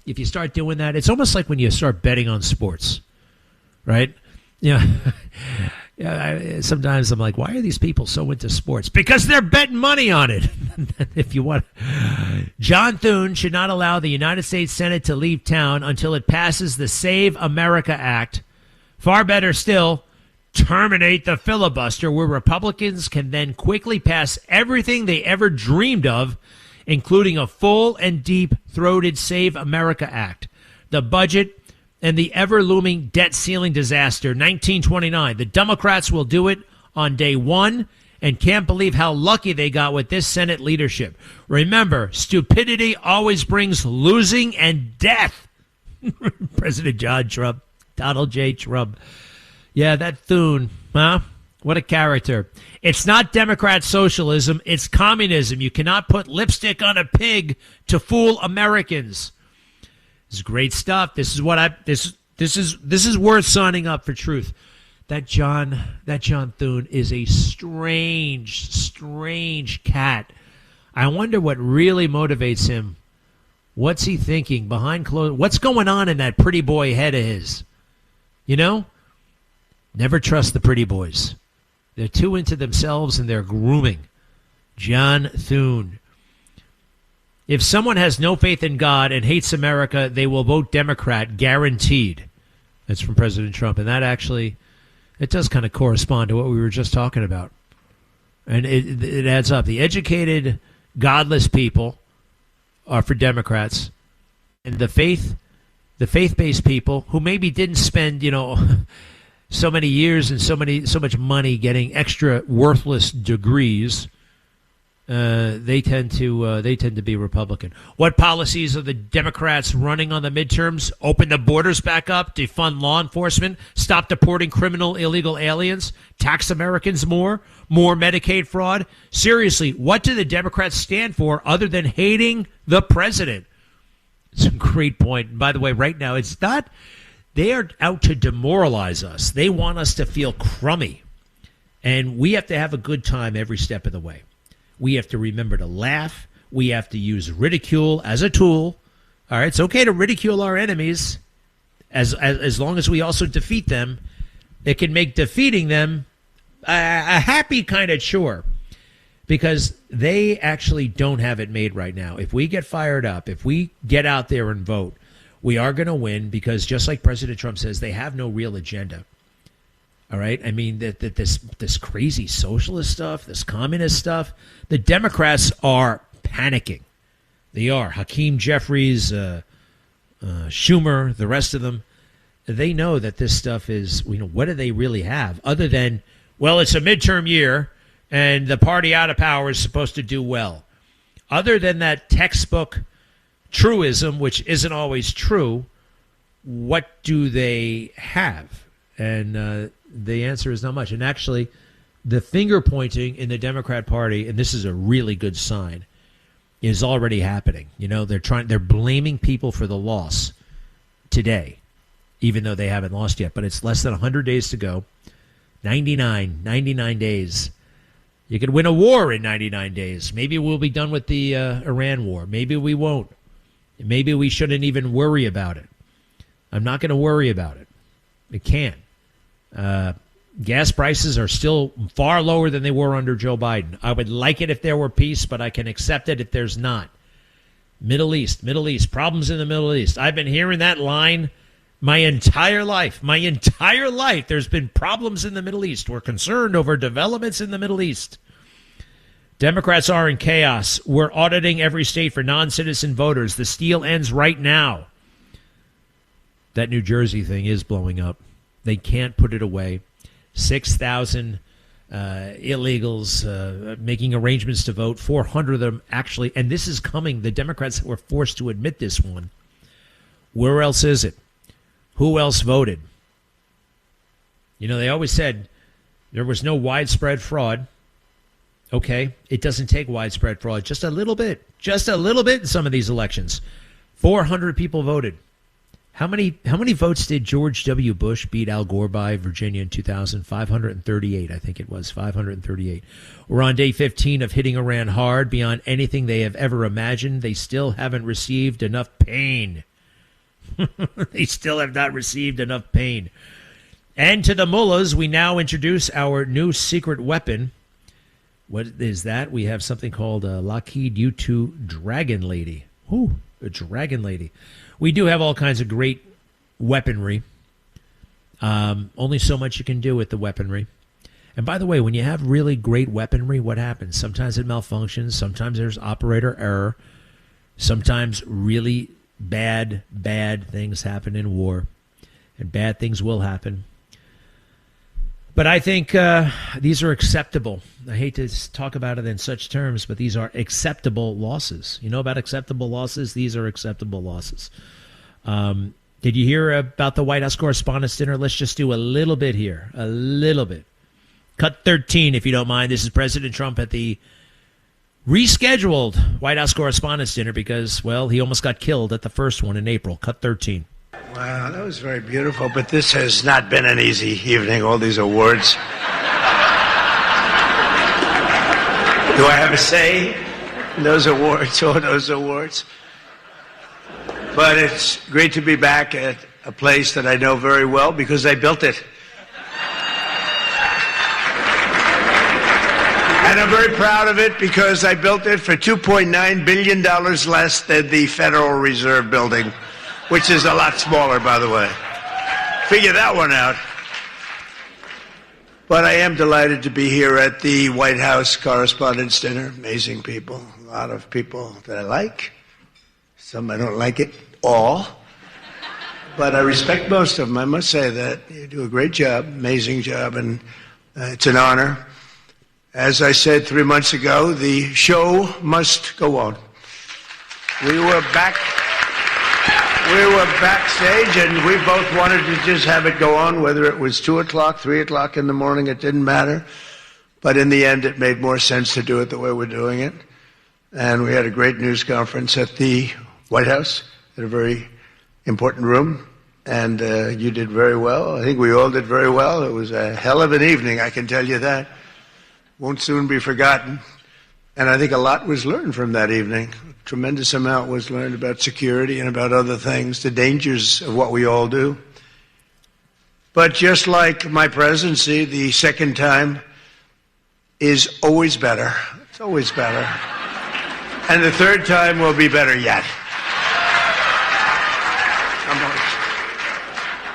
if you start doing that, it's almost like when you start betting on sports, right? Sometimes I'm like, why are these people so into sports? Because they're betting money on it. If you want, John Thune should not allow the United States Senate to leave town until it passes the Save America Act. Far better still, terminate the filibuster, where Republicans can then quickly pass everything they ever dreamed of, including a full and deep-throated Save America Act, the budget, and the ever-looming debt ceiling disaster, 1929. The Democrats will do it on day one and can't believe how lucky they got with this Senate leadership. Remember, stupidity always brings losing and death. President John Trump, Donald J. Trump. Yeah, that Thune, huh? What a character. It's not Democrat socialism, it's communism. You cannot put lipstick on a pig to fool Americans. This is great stuff. This is what this is worth signing up for truth. That John Thune is a strange cat. I wonder what really motivates him. What's he thinking behind closed? What's going on in that pretty boy head of his? You know? Never trust the pretty boys. They're too into themselves and they're grooming. John Thune. If someone has no faith in God and hates America, they will vote Democrat, guaranteed. That's from President Trump. And that actually, it does kind of correspond to what we were just talking about. And it adds up. The educated, godless people are for Democrats. And the faith-based people who maybe didn't spend, so many years and so much money getting extra worthless degrees, they tend to be Republican. What policies are the Democrats running on the midterms? Open the borders back up, defund law enforcement, stop deporting criminal illegal aliens, tax Americans more Medicaid fraud. Seriously, what do the Democrats stand for other than hating the president? It's a great point. And by the way, right now, it's not. They are out to demoralize us. They want us to feel crummy. And we have to have a good time every step of the way. We have to remember to laugh. We have to use ridicule as a tool. All right, it's okay to ridicule our enemies as long as we also defeat them. It can make defeating them a happy kind of chore, because they actually don't have it made right now. If we get fired up, if we get out there and vote, we are going to win, because just like President Trump says, they have no real agenda. All right? I mean, this crazy socialist stuff, this communist stuff, the Democrats are panicking. They are. Hakeem Jeffries, Schumer, the rest of them, they know that this stuff is, what do they really have? Other than, well, it's a midterm year, and the party out of power is supposed to do well. Other than that textbook truism, which isn't always true, what do they have? And the answer is not much. And actually, the finger pointing in the Democrat Party, and this is a really good sign, is already happening. They're blaming people for the loss today, even though they haven't lost yet. But it's less than 100 days to go. 99 days. You could win a war in 99 days. Maybe we'll be done with the Iran war. Maybe we won't. Maybe we shouldn't even worry about it. I'm not going to worry about it. It can't. Gas prices are still far lower than they were under Joe Biden. I would like it if there were peace, but I can accept it if there's not. Middle East, problems in the Middle East. I've been hearing that line my entire life. There's been problems in the Middle East. We're concerned over developments in the Middle East. Democrats are in chaos. We're auditing every state for non-citizen voters. The steal ends right now. That New Jersey thing is blowing up. They can't put it away. 6,000 illegals making arrangements to vote. 400 of them actually. And this is coming. The Democrats were forced to admit this one. Where else is it? Who else voted? You know, they always said there was no widespread fraud. Okay, it doesn't take widespread fraud. Just a little bit. Just a little bit in some of these elections. 400 people voted. How many votes did George W. Bush beat Al Gore by Virginia in 2000? 538, I think it was. 538. We're on day 15 of hitting Iran hard beyond anything they have ever imagined. They still haven't received enough pain. They still have not received enough pain. And to the mullahs, we now introduce our new secret weapon. What is that? We have something called a Lockheed U-2 Dragon Lady. Ooh, a Dragon Lady. We do have all kinds of great weaponry. Only so much you can do with the weaponry. And by the way, when you have really great weaponry, what happens? Sometimes it malfunctions. Sometimes there's operator error. Sometimes really bad things happen in war. And bad things will happen. But I think these are acceptable. I hate to talk about it in such terms, but these are acceptable losses. You know about acceptable losses? These are acceptable losses. Did you hear about the White House Correspondents' Dinner? Let's just do a little bit here. A little bit. Cut 13, if you don't mind. This is President Trump at the rescheduled White House Correspondents' Dinner because, well, he almost got killed at the first one in April. Cut 13. Wow, that was very beautiful, but this has not been an easy evening, all these awards. Do I have a say in those awards, all those awards? But it's great to be back at a place that I know very well because I built it. And I'm very proud of it because I built it for $2.9 billion less than the Federal Reserve building, which is a lot smaller, by the way. Figure that one out. But I am delighted to be here at the White House Correspondents' Dinner. Amazing people, a lot of people that I like. Some I don't like it all. But I respect most of them. I must say that you do a great job, amazing job, and it's an honor. As I said 3 months ago, the show must go on. We were backstage, and we both wanted to just have it go on, whether it was 2 o'clock, 3 o'clock in the morning, it didn't matter. But in the end, it made more sense to do it the way we're doing it. And we had a great news conference at the White House, in a very important room. And you did very well. I think we all did very well. It was a hell of an evening, I can tell you that. Won't soon be forgotten. And I think a lot was learned from that evening. A tremendous amount was learned about security and about other things, the dangers of what we all do. But just like my presidency, the second time is always better. It's always better. And the third time will be better yet.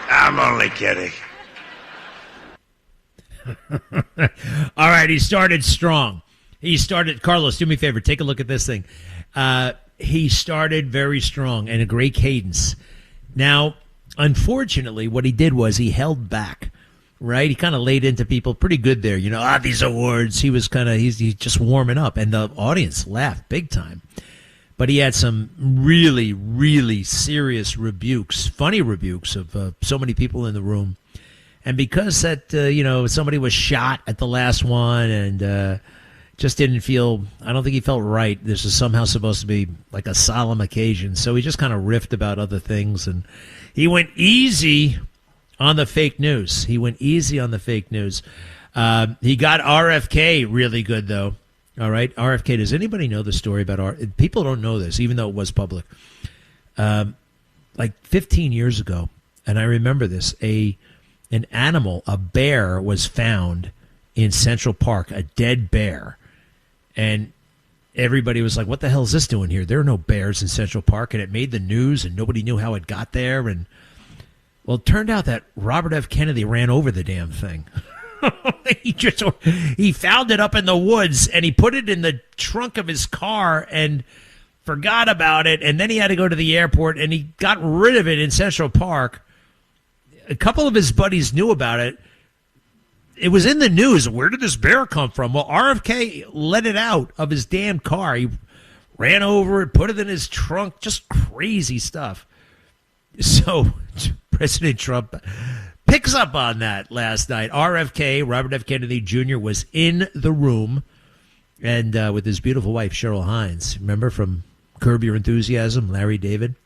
I'm only kidding. All right, he started strong. Carlos, do me a favor, take a look at this thing. He started very strong and a great cadence. Now, unfortunately, what he did was he held back, right? He kind of laid into people pretty good there. You know, these awards, he's just warming up, and the audience laughed big time. But he had some really, really serious rebukes, funny rebukes of so many people in the room. And because that, somebody was shot at the last one and just didn't feel, I don't think he felt right. This is somehow supposed to be like a solemn occasion. So he just kind of riffed about other things. And he went easy on the fake news. He got RFK really good, though. All right, RFK. Does anybody know the story about people don't know this, even though it was public. Like 15 years ago, and I remember this, an animal, a bear, was found in Central Park, a dead bear. And everybody was like, what the hell is this doing here? There are no bears in Central Park. And it made the news, and nobody knew how it got there. And, well, it turned out that Robert F. Kennedy ran over the damn thing. he found it up in the woods and he put it in the trunk of his car and forgot about it. And then he had to go to the airport and he got rid of it in Central Park. A couple of his buddies knew about it. It was in the news. Where did this bear come from? Well, RFK let it out of his damn car. He ran over it, put it in his trunk, just crazy stuff. So President Trump picks up on that last night. RFK, Robert F. Kennedy Jr., was in the room and with his beautiful wife, Cheryl Hines. Remember from Curb Your Enthusiasm, Larry David?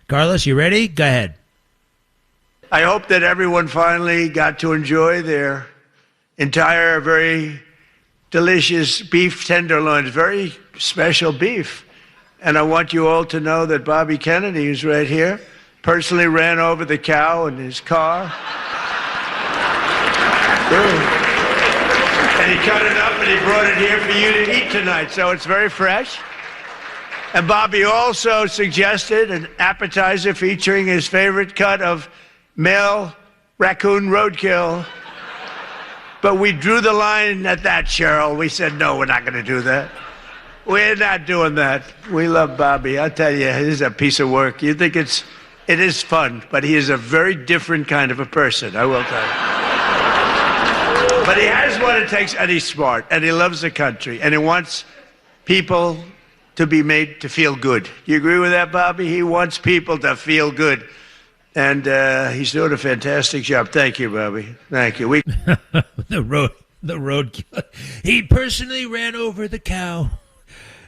Carlos, you ready? Go ahead. I hope that everyone finally got to enjoy their entire, very delicious beef tenderloins, very special beef. And I want you all to know that Bobby Kennedy, who's right here, personally ran over the cow in his car. And he cut it up and he brought it here for you to eat tonight. So it's very fresh. And Bobby also suggested an appetizer featuring his favorite cut of male raccoon roadkill. But we drew the line at that, Cheryl. We said, no, we're not going to do that. We're not doing that. We love Bobby. I tell you, he's a piece of work. You think it is fun, but he is a very different kind of a person, I will tell you. But he has what it takes, and he's smart, and he loves the country, and he wants people to be made to feel good. You agree with that, Bobby? He wants people to feel good. And he's doing a fantastic job. Thank you, Bobby. Thank you. The road. He personally ran over the cow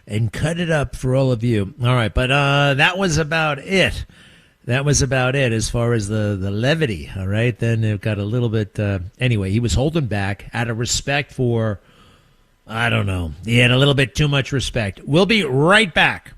and cut it up for all of you. All right, but that was about it. That was about it as far as the levity. All right, then it got a little bit. Anyway, he was holding back out of respect for. I don't know. He had a little bit too much respect. We'll be right back.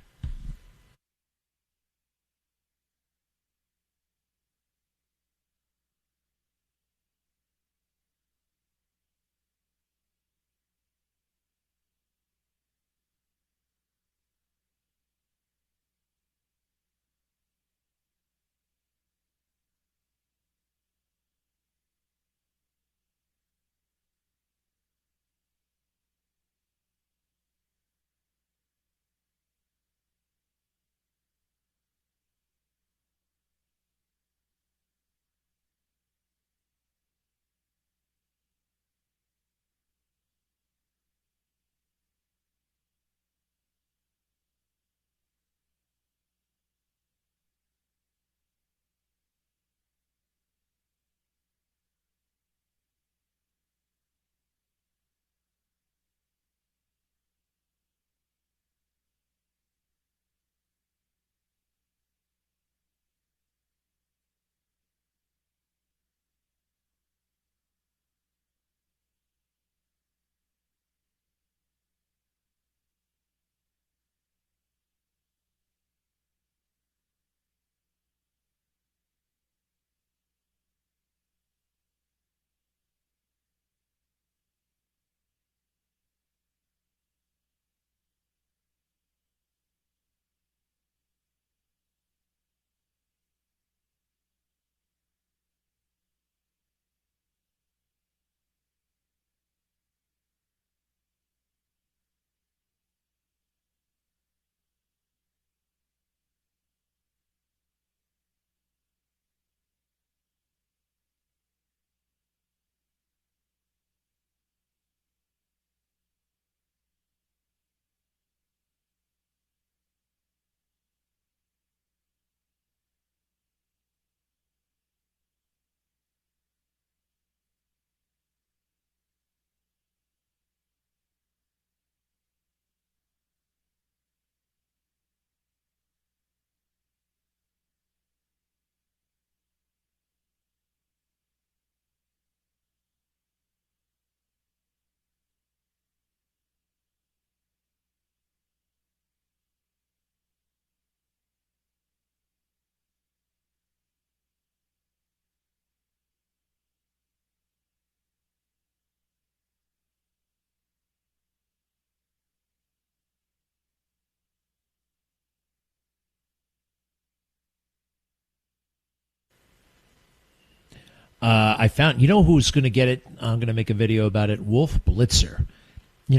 I found, who's going to get it? I'm going to make a video about it. Wolf Blitzer.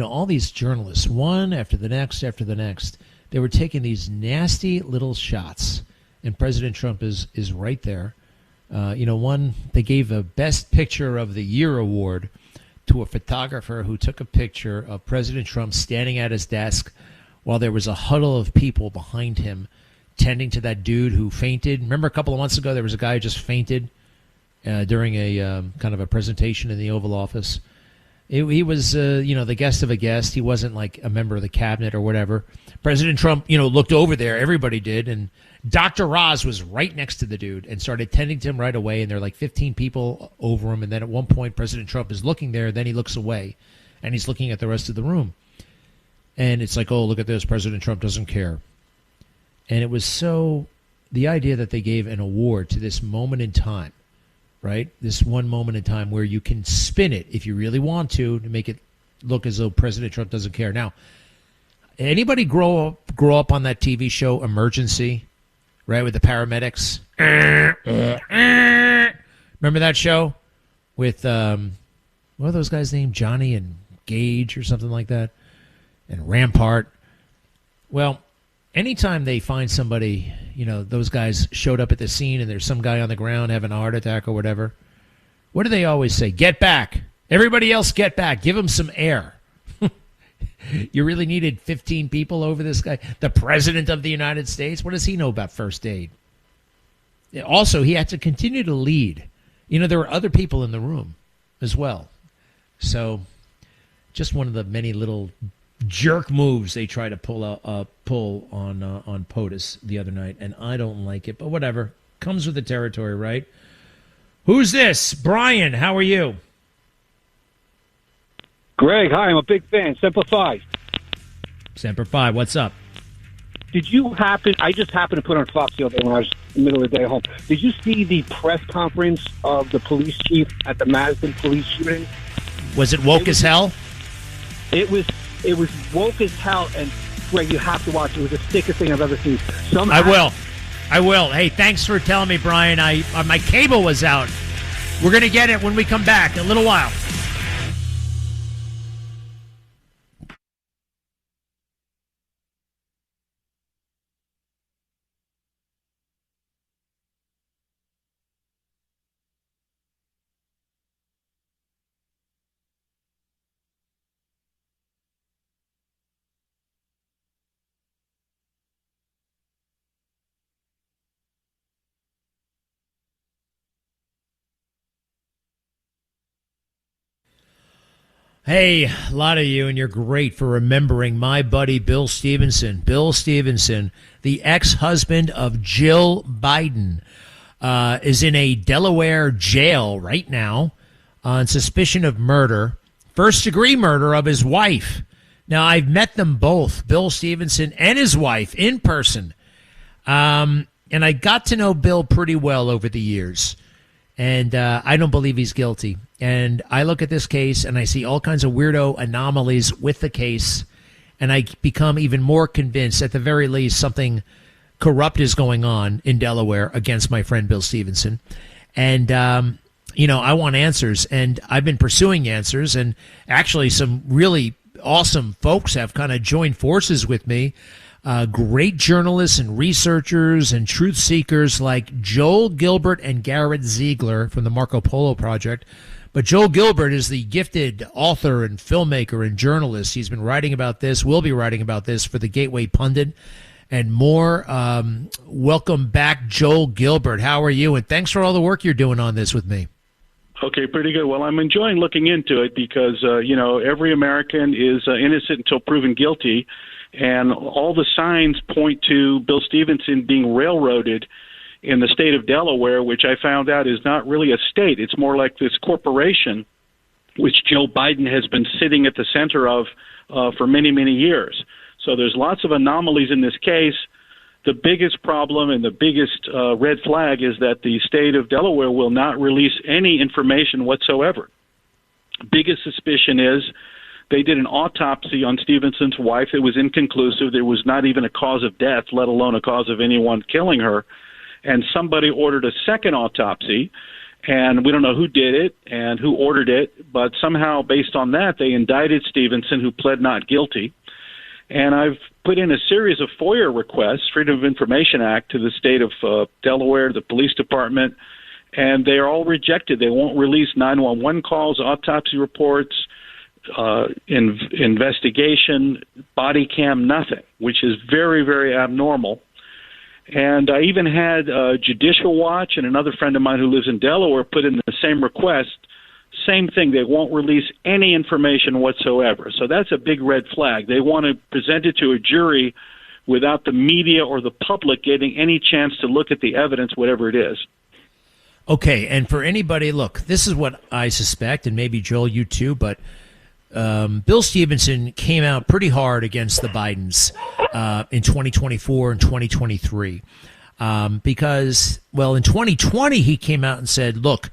All these journalists, one after the next, they were taking these nasty little shots, and President Trump is right there. One, they gave a Best Picture of the Year award to a photographer who took a picture of President Trump standing at his desk while there was a huddle of people behind him tending to that dude who fainted. Remember a couple of months ago there was a guy who just fainted during a kind of a presentation in the Oval Office. He was, the guest of a guest. He wasn't like a member of the cabinet or whatever. President Trump, looked over there. Everybody did. And Dr. Oz was right next to the dude and started tending to him right away. And there are like 15 people over him. And then at one point, President Trump is looking there. Then he looks away and he's looking at the rest of the room. And it's like, oh, look at this. President Trump doesn't care. And it was the idea that they gave an award to this moment in time, right? This one moment in time where you can spin it if you really want to make it look as though President Trump doesn't care. Now, anybody grow up on that TV show Emergency, right, with the paramedics? Remember that show with what are those guys named? Johnny and Gage or something like that, and Rampart. Well, anytime they find somebody, those guys showed up at the scene and there's some guy on the ground having a heart attack or whatever, what do they always say? Get back. Everybody else get back. Give him some air. You really needed 15 people over this guy? The President of the United States? What does he know about first aid? Also, he had to continue to lead. There were other people in the room as well. So just one of the many little jerk moves they try to pull on POTUS the other night, and I don't like it, but whatever. Comes with the territory, right? Who's this? Brian, how are you? Greg, hi, I'm a big fan. Semper Fi. Semper Fi, what's up? I just happened to put on Fox the other day when I was in the middle of the day at home. Did you see the press conference of the police chief at the Madison police shooting? Was it woke as hell? It was woke as hell, and Greg, you have to watch it. It was the sickest thing I've ever seen. I will. Hey, thanks for telling me, Brian. My cable was out. We're going to get it when we come back in a little while. Hey, a lot of you, and you're great for remembering my buddy Bill Stevenson. Bill Stevenson, the ex-husband of Jill Biden, is in a Delaware jail right now on suspicion of murder, first-degree murder of his wife. Now, I've met them both, Bill Stevenson and his wife, in person. And I got to know Bill pretty well over the years. And I don't believe he's guilty. And I look at this case and I see all kinds of weirdo anomalies with the case. And I become even more convinced, at the very least, something corrupt is going on in Delaware against my friend Bill Stevenson. And, I want answers. And I've been pursuing answers. And actually, some really awesome folks have kind of joined forces with me. Great journalists and researchers and truth seekers like Joel Gilbert and Garrett Ziegler from the Marco Polo Project. But Joel Gilbert is the gifted author and filmmaker and journalist. He's been writing about this, will be writing about this for the Gateway Pundit and more. Welcome back, Joel Gilbert. How are you? And thanks for all the work you're doing on this with me. Okay, pretty good. Well, I'm enjoying looking into it because, every American is innocent until proven guilty. And all the signs point to Bill Stevenson being railroaded in the state of Delaware, which I found out is not really a state. It's more like this corporation, which Joe Biden has been sitting at the center of for many, many years. So there's lots of anomalies in this case. The biggest problem and the biggest red flag is that the state of Delaware will not release any information whatsoever. Biggest suspicion is they did an autopsy on Stevenson's wife. It was inconclusive. There was not even a cause of death, let alone a cause of anyone killing her. And somebody ordered a second autopsy, And we don't know who did it and who ordered it, but somehow based on that, they indicted Stevenson, who pled not guilty. And I've put in a series of FOIA requests, Freedom of Information Act, to the state of Delaware, the police department, and they are all rejected. They won't release 911 calls, autopsy reports, investigation, body cam, nothing, which is very, very abnormal. And I even had Judicial Watch and another friend of mine who lives in Delaware put in the same request. Same thing. They won't release any information whatsoever. So that's a big red flag. They want to present it to a jury without the media or the public getting any chance to look at the evidence, whatever it is. Okay, and for anybody, look, this is what I suspect, and maybe, Joel, you too, but Bill Stevenson came out pretty hard against the Bidens in 2024 and 2023 because, well, in 2020 he came out and said, look,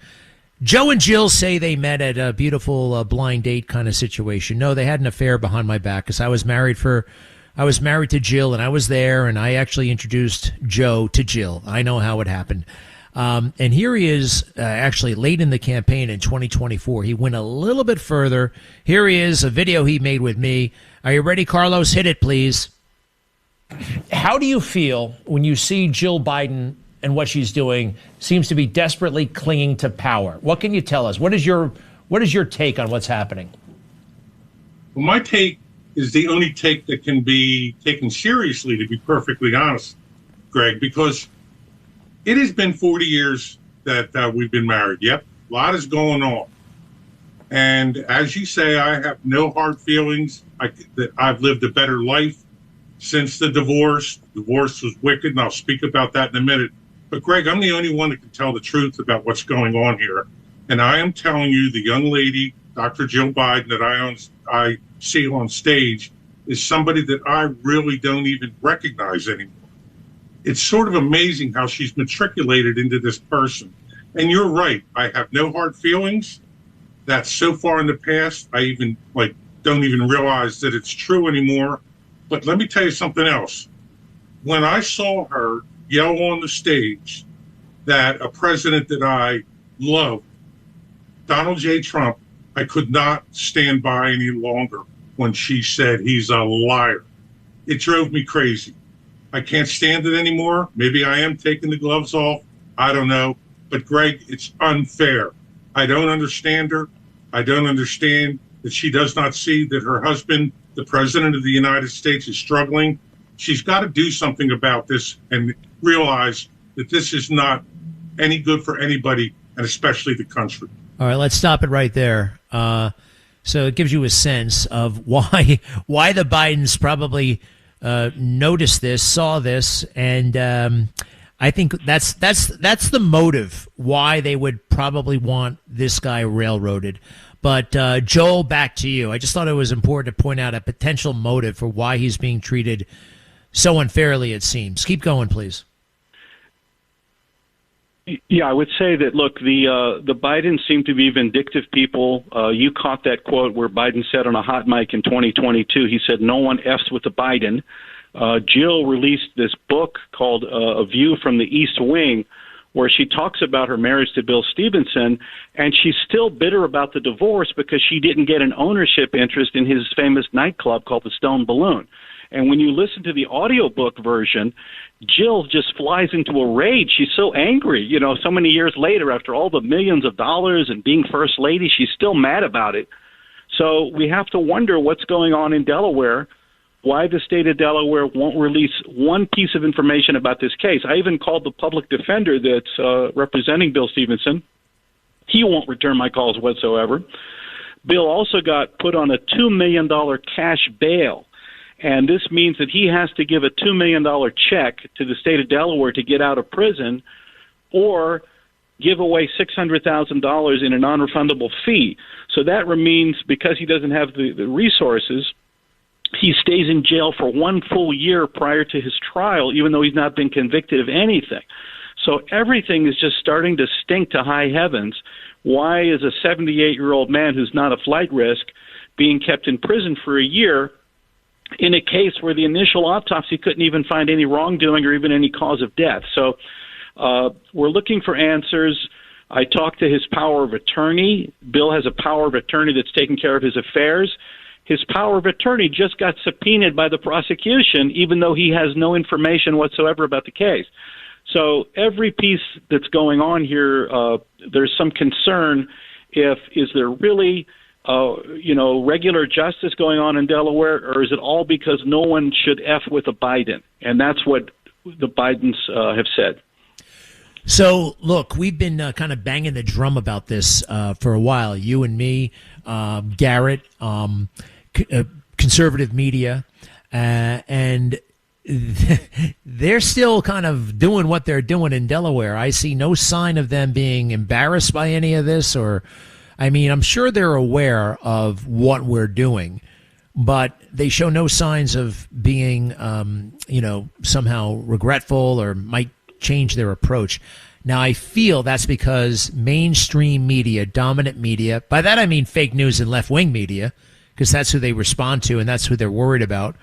Joe and Jill say they met at a beautiful blind date kind of situation. No, they had an affair behind my back because I was married to Jill, and I was there, and I actually introduced Joe to Jill. I know how it happened. And here he is actually late in the campaign in 2024. He went a little bit further. Here he is, a video he made with me. Are you ready, Carlos? Hit it, please. How do you feel when you see Jill Biden and what she's doing seems to be desperately clinging to power? What can you tell us? What is your take on what's happening? Well, my take is the only take that can be taken seriously, to be perfectly honest, Greg, because it has been 40 years that we've been married. Yep, a lot is going on. And as you say, I have no hard feelings. I've lived a better life since the divorce. The divorce was wicked, and I'll speak about that in a minute. But, Greg, I'm the only one that can tell the truth about what's going on here. And I am telling you, the young lady, Dr. Jill Biden, that I see on stage is somebody that I really don't even recognize anymore. It's sort of amazing how she's matriculated into this person. And you're right. I have no hard feelings. That's so far in the past, I even don't even realize that it's true anymore. But let me tell you something else. When I saw her yell on the stage that a president that I love, Donald J. Trump, I could not stand by any longer when she said he's a liar. It drove me crazy. I can't stand it anymore. Maybe I am taking the gloves off. I don't know. But, Greg, it's unfair. I don't understand her. I don't understand that she does not see that her husband, the president of the United States, is struggling. She's got to do something about this and realize that this is not any good for anybody, and especially the country. All right, let's stop it right there. So it gives you a sense of why the Bidens probably noticed this, saw this, and I think that's the motive why they would probably want this guy railroaded. But Joel, back to you. I just thought it was important to point out a potential motive for why he's being treated so unfairly, it seems. Keep going, please. Yeah, I would say that, look, the Bidens seem to be vindictive people. You caught that quote where Biden said on a hot mic in 2022, he said, "No one F's with the Biden." Jill released this book called A View from the East Wing, where she talks about her marriage to Bill Stevenson, and she's still bitter about the divorce because she didn't get an ownership interest in his famous nightclub called the Stone Balloon. And when you listen to the audiobook version, Jill just flies into a rage. She's so angry, so many years later, after all the millions of dollars and being first lady, she's still mad about it. So we have to wonder what's going on in Delaware, why the state of Delaware won't release one piece of information about this case. I even called the public defender that's representing Bill Stevenson. He won't return my calls whatsoever. Bill also got put on a $2 million cash bail. And this means that he has to give a $2 million check to the state of Delaware to get out of prison, or give away $600,000 in a non-refundable fee. So that means because he doesn't have the resources, he stays in jail for 1 full year prior to his trial, even though he's not been convicted of anything. So everything is just starting to stink to high heavens. Why is a 78-year-old man who's not a flight risk being kept in prison for a year in a case where the initial autopsy couldn't even find any wrongdoing or even any cause of death? So we're looking for answers. I talked to his power of attorney. Bill has a power of attorney that's taking care of his affairs. His power of attorney just got subpoenaed by the prosecution, even though he has no information whatsoever about the case. So every piece that's going on here, there's some concern is there really, regular justice going on in Delaware, or is it all because no one should F with a Biden? And that's what the Bidens have said. So, look, we've been kind of banging the drum about this for a while. You and me, Garrett, conservative media, and they're still kind of doing what they're doing in Delaware. I see no sign of them being embarrassed by any of this, I'm sure they're aware of what we're doing, but they show no signs of being, somehow regretful or might change their approach. Now, I feel that's because mainstream media, dominant media, by that I mean fake news and left-wing media, because that's who they respond to and that's who they're worried about.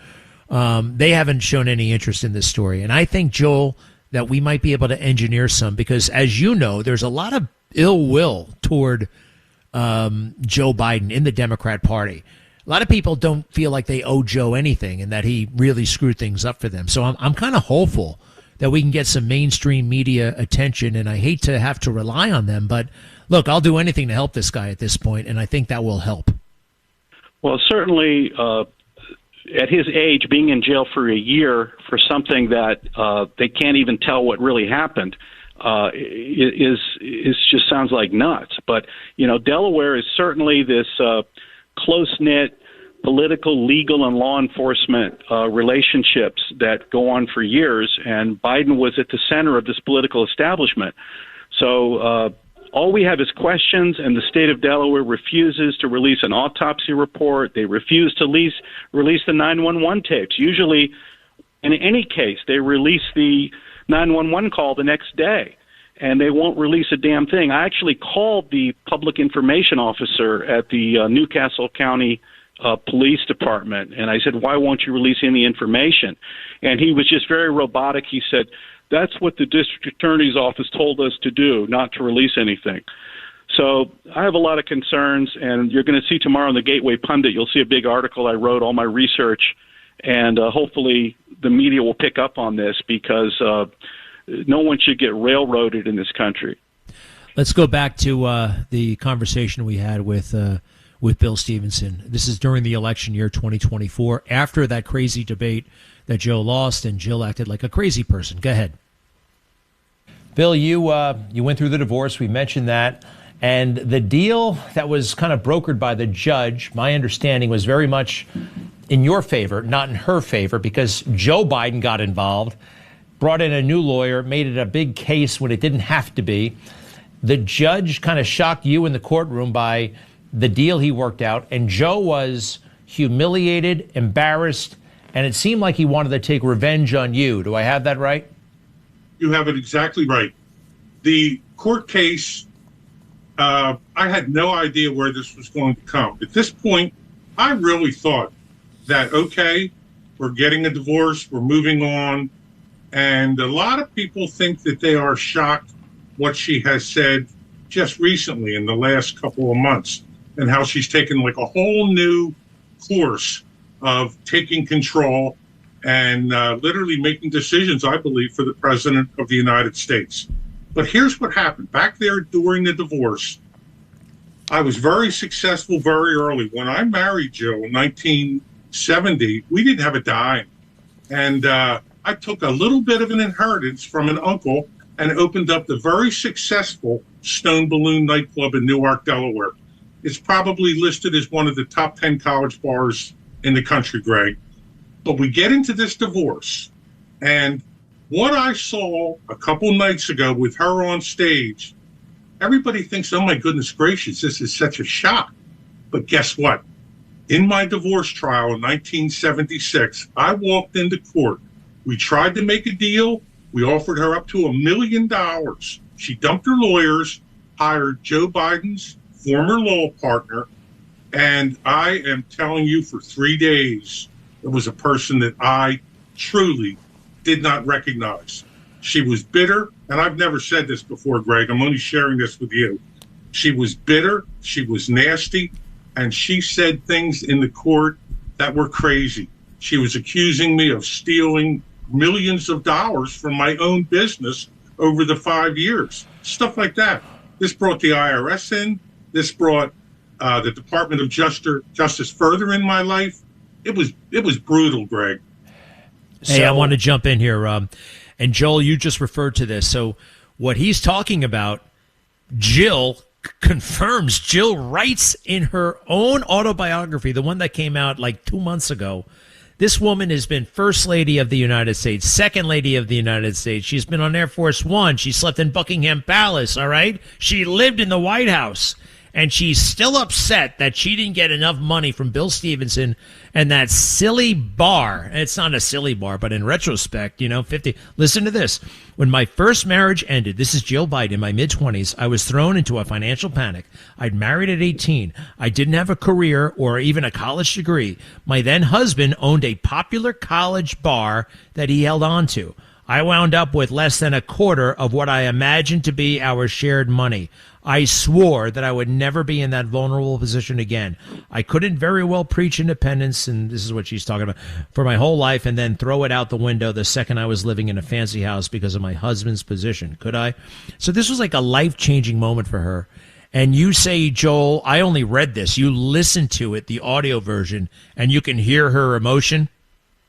They haven't shown any interest in this story. And I think, Joel, that we might be able to engineer some, because as you know, there's a lot of ill will toward Joe Biden in the Democrat Party. A lot of people don't feel like they owe Joe anything and that he really screwed things up for them. So I'm kind of hopeful that we can get some mainstream media attention, and I hate to have to rely on them, but look, I'll do anything to help this guy at this point, and I think that will help. Well, certainly, at his age, being in jail for a year for something that they can't even tell what really happened is just sounds like nuts. But Delaware is certainly this close-knit political, legal, and law enforcement relationships that go on for years, and Biden was at the center of this political establishment. So all we have is questions, and the state of Delaware refuses to release an autopsy report. They refuse to release the 911 tapes. Usually, in any case, they release the 911 call the next day, and they won't release a damn thing. I actually called the public information officer at the Newcastle County Police Department, and I said, why won't you release any information? And he was just very robotic. He said, that's what the district attorney's office told us to do, not to release anything. So I have a lot of concerns, and you're going to see tomorrow in the Gateway Pundit, you'll see a big article I wrote, all my research, and hopefully the media will pick up on this, because no one should get railroaded in this country. Let's go back to the conversation we had with Bill Stevenson. This is during the election year 2024, after that crazy debate that Joe lost, and Jill acted like a crazy person. Go ahead. Bill, you went through the divorce. We mentioned that. And the deal that was kind of brokered by the judge, my understanding, was very much in your favor, not in her favor, because Joe Biden got involved, brought in a new lawyer, made it a big case when it didn't have to be. The judge kind of shocked you in the courtroom by the deal he worked out, and Joe was humiliated, embarrassed, and it seemed like he wanted to take revenge on you. Do I have that right? You have it exactly right. The court case, I had no idea where this was going to come. At this point, I really thought that, okay, we're getting a divorce, we're moving on, and a lot of people think that they are shocked what she has said just recently in the last couple of months, and how she's taken like a whole new course of taking control and literally making decisions, I believe, for the president of the United States. But here's what happened. Back there during the divorce, I was very successful very early. When I married Jill in 1970, we didn't have a dime. And I took a little bit of an inheritance from an uncle and opened up the very successful Stone Balloon nightclub in Newark, Delaware. It's probably listed as one of the top 10 college bars in the country, Greg. But we get into this divorce, and what I saw a couple nights ago with her on stage, everybody thinks, oh my goodness gracious, this is such a shock. But guess what? In my divorce trial in 1976, I walked into court. We tried to make a deal. We offered her up to $1 million. She dumped her lawyers, hired Joe Biden's former law partner, and I am telling you, for 3 days, it was a person that I truly did not recognize. She was bitter. and I've never said this before, Greg, I'm only sharing this with you. She was bitter, she was nasty, and she said things in the court that were crazy. She was accusing me of stealing millions of dollars from my own business over the 5 years. Stuff like that. This brought the IRS in. This brought the Department of Justice further in my life. It was brutal, Greg. Hey, I want to jump in here. And Joel, you just referred to this. So what he's talking about, Jill confirms. Jill writes in her own autobiography, the one that came out like 2 months ago, this woman has been First Lady of the United States, Second Lady of the United States. She's been on Air Force One. She slept in Buckingham Palace, all right? She lived in the White House. And she's still upset that she didn't get enough money from Bill Stevenson and that silly bar. And it's not a silly bar, but in retrospect, 50. Listen to this. When my first marriage ended, this is Jill Biden, in my mid-20s, I was thrown into a financial panic. I'd married at 18. I didn't have a career or even a college degree. My then husband owned a popular college bar that he held on to. I wound up with less than a quarter of what I imagined to be our shared money. I swore that I would never be in that vulnerable position again. I couldn't very well preach independence, and this is what she's talking about, for my whole life and then throw it out the window the second I was living in a fancy house because of my husband's position. Could I? So this was like a life-changing moment for her. And you say, Joel, I only read this. You listen to it, the audio version, and you can hear her emotion.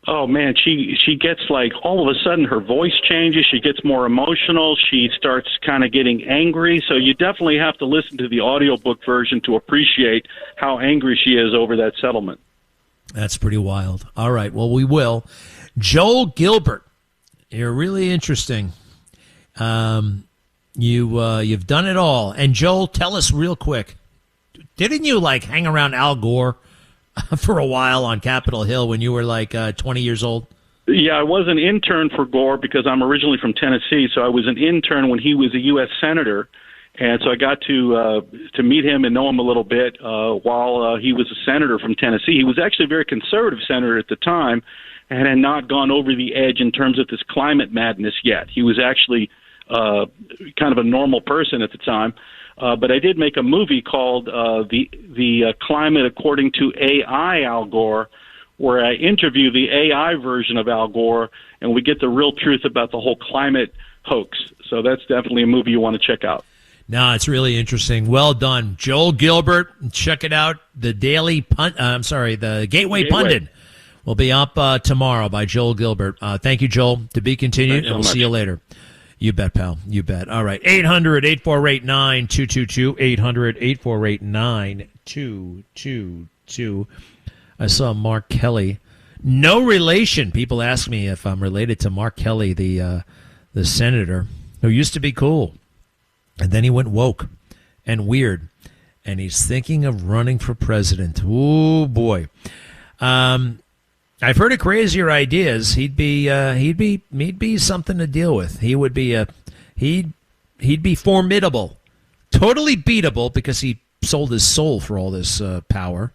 Oh man, she gets like all of a sudden her voice changes. She gets more emotional. She starts kind of getting angry. So you definitely have to listen to the audiobook version to appreciate how angry she is over that settlement. That's pretty wild. All right, well, we will. Joel Gilbert, you're really interesting. You've done it all. And Joel, tell us real quick, didn't you like hang around Al Gore for a while on Capitol Hill when you were like 20 years old? Yeah, I was an intern for Gore because I'm originally from Tennessee. So I was an intern when he was a U.S. Senator. And so I got to meet him and know him a little bit while he was a senator from Tennessee. He was actually a very conservative senator at the time and had not gone over the edge in terms of this climate madness yet. He was actually kind of a normal person at the time. But I did make a movie called the Climate According to AI Al Gore, where I interview the AI version of Al Gore, and we get the real truth about the whole climate hoax. So that's definitely a movie you want to check out. No, it's really interesting. Well done, Joel Gilbert. Check it out. The the Gateway Pundit will be up tomorrow by Joel Gilbert. Thank you, Joel. To be continued, and we'll see you later. You bet, pal. You bet. All right. 800-848-9222. 800-848-9222. I saw Mark Kelly. No relation. People ask me if I'm related to Mark Kelly, the senator, who used to be cool. And then he went woke and weird. And he's thinking of running for president. Ooh, boy. I've heard of crazier ideas. He'd be something to deal with. He would be he'd be formidable, totally beatable because he sold his soul for all this power.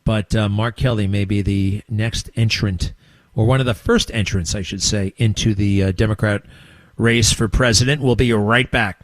But Mark Kelly may be the next entrant, or one of the first entrants, I should say, into the Democrat race for president. We'll be right back.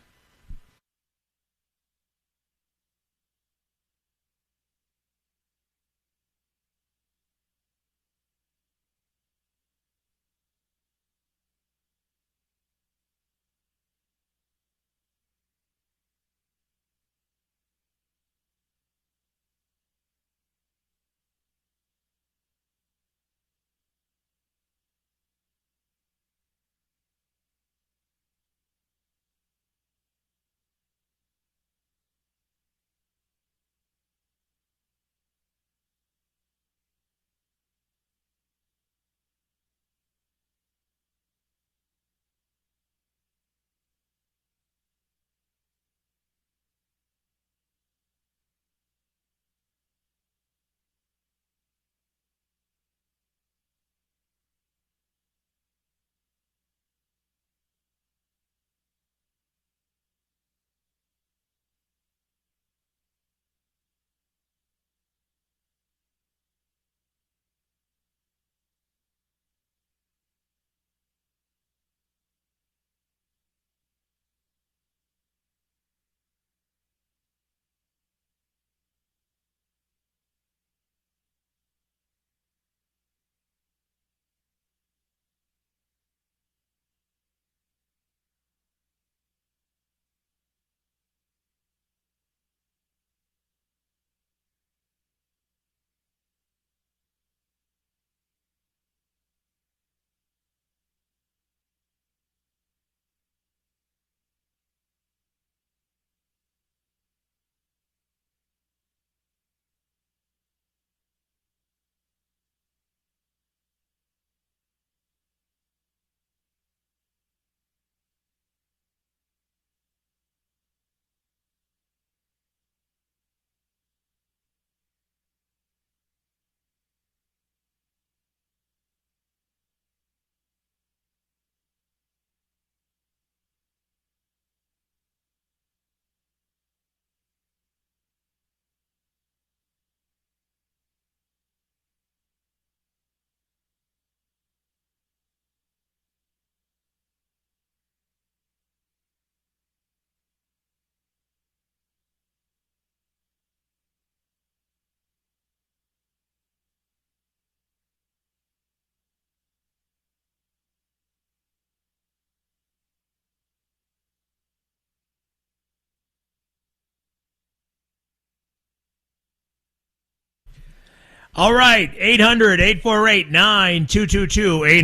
All right, 800-848-9222,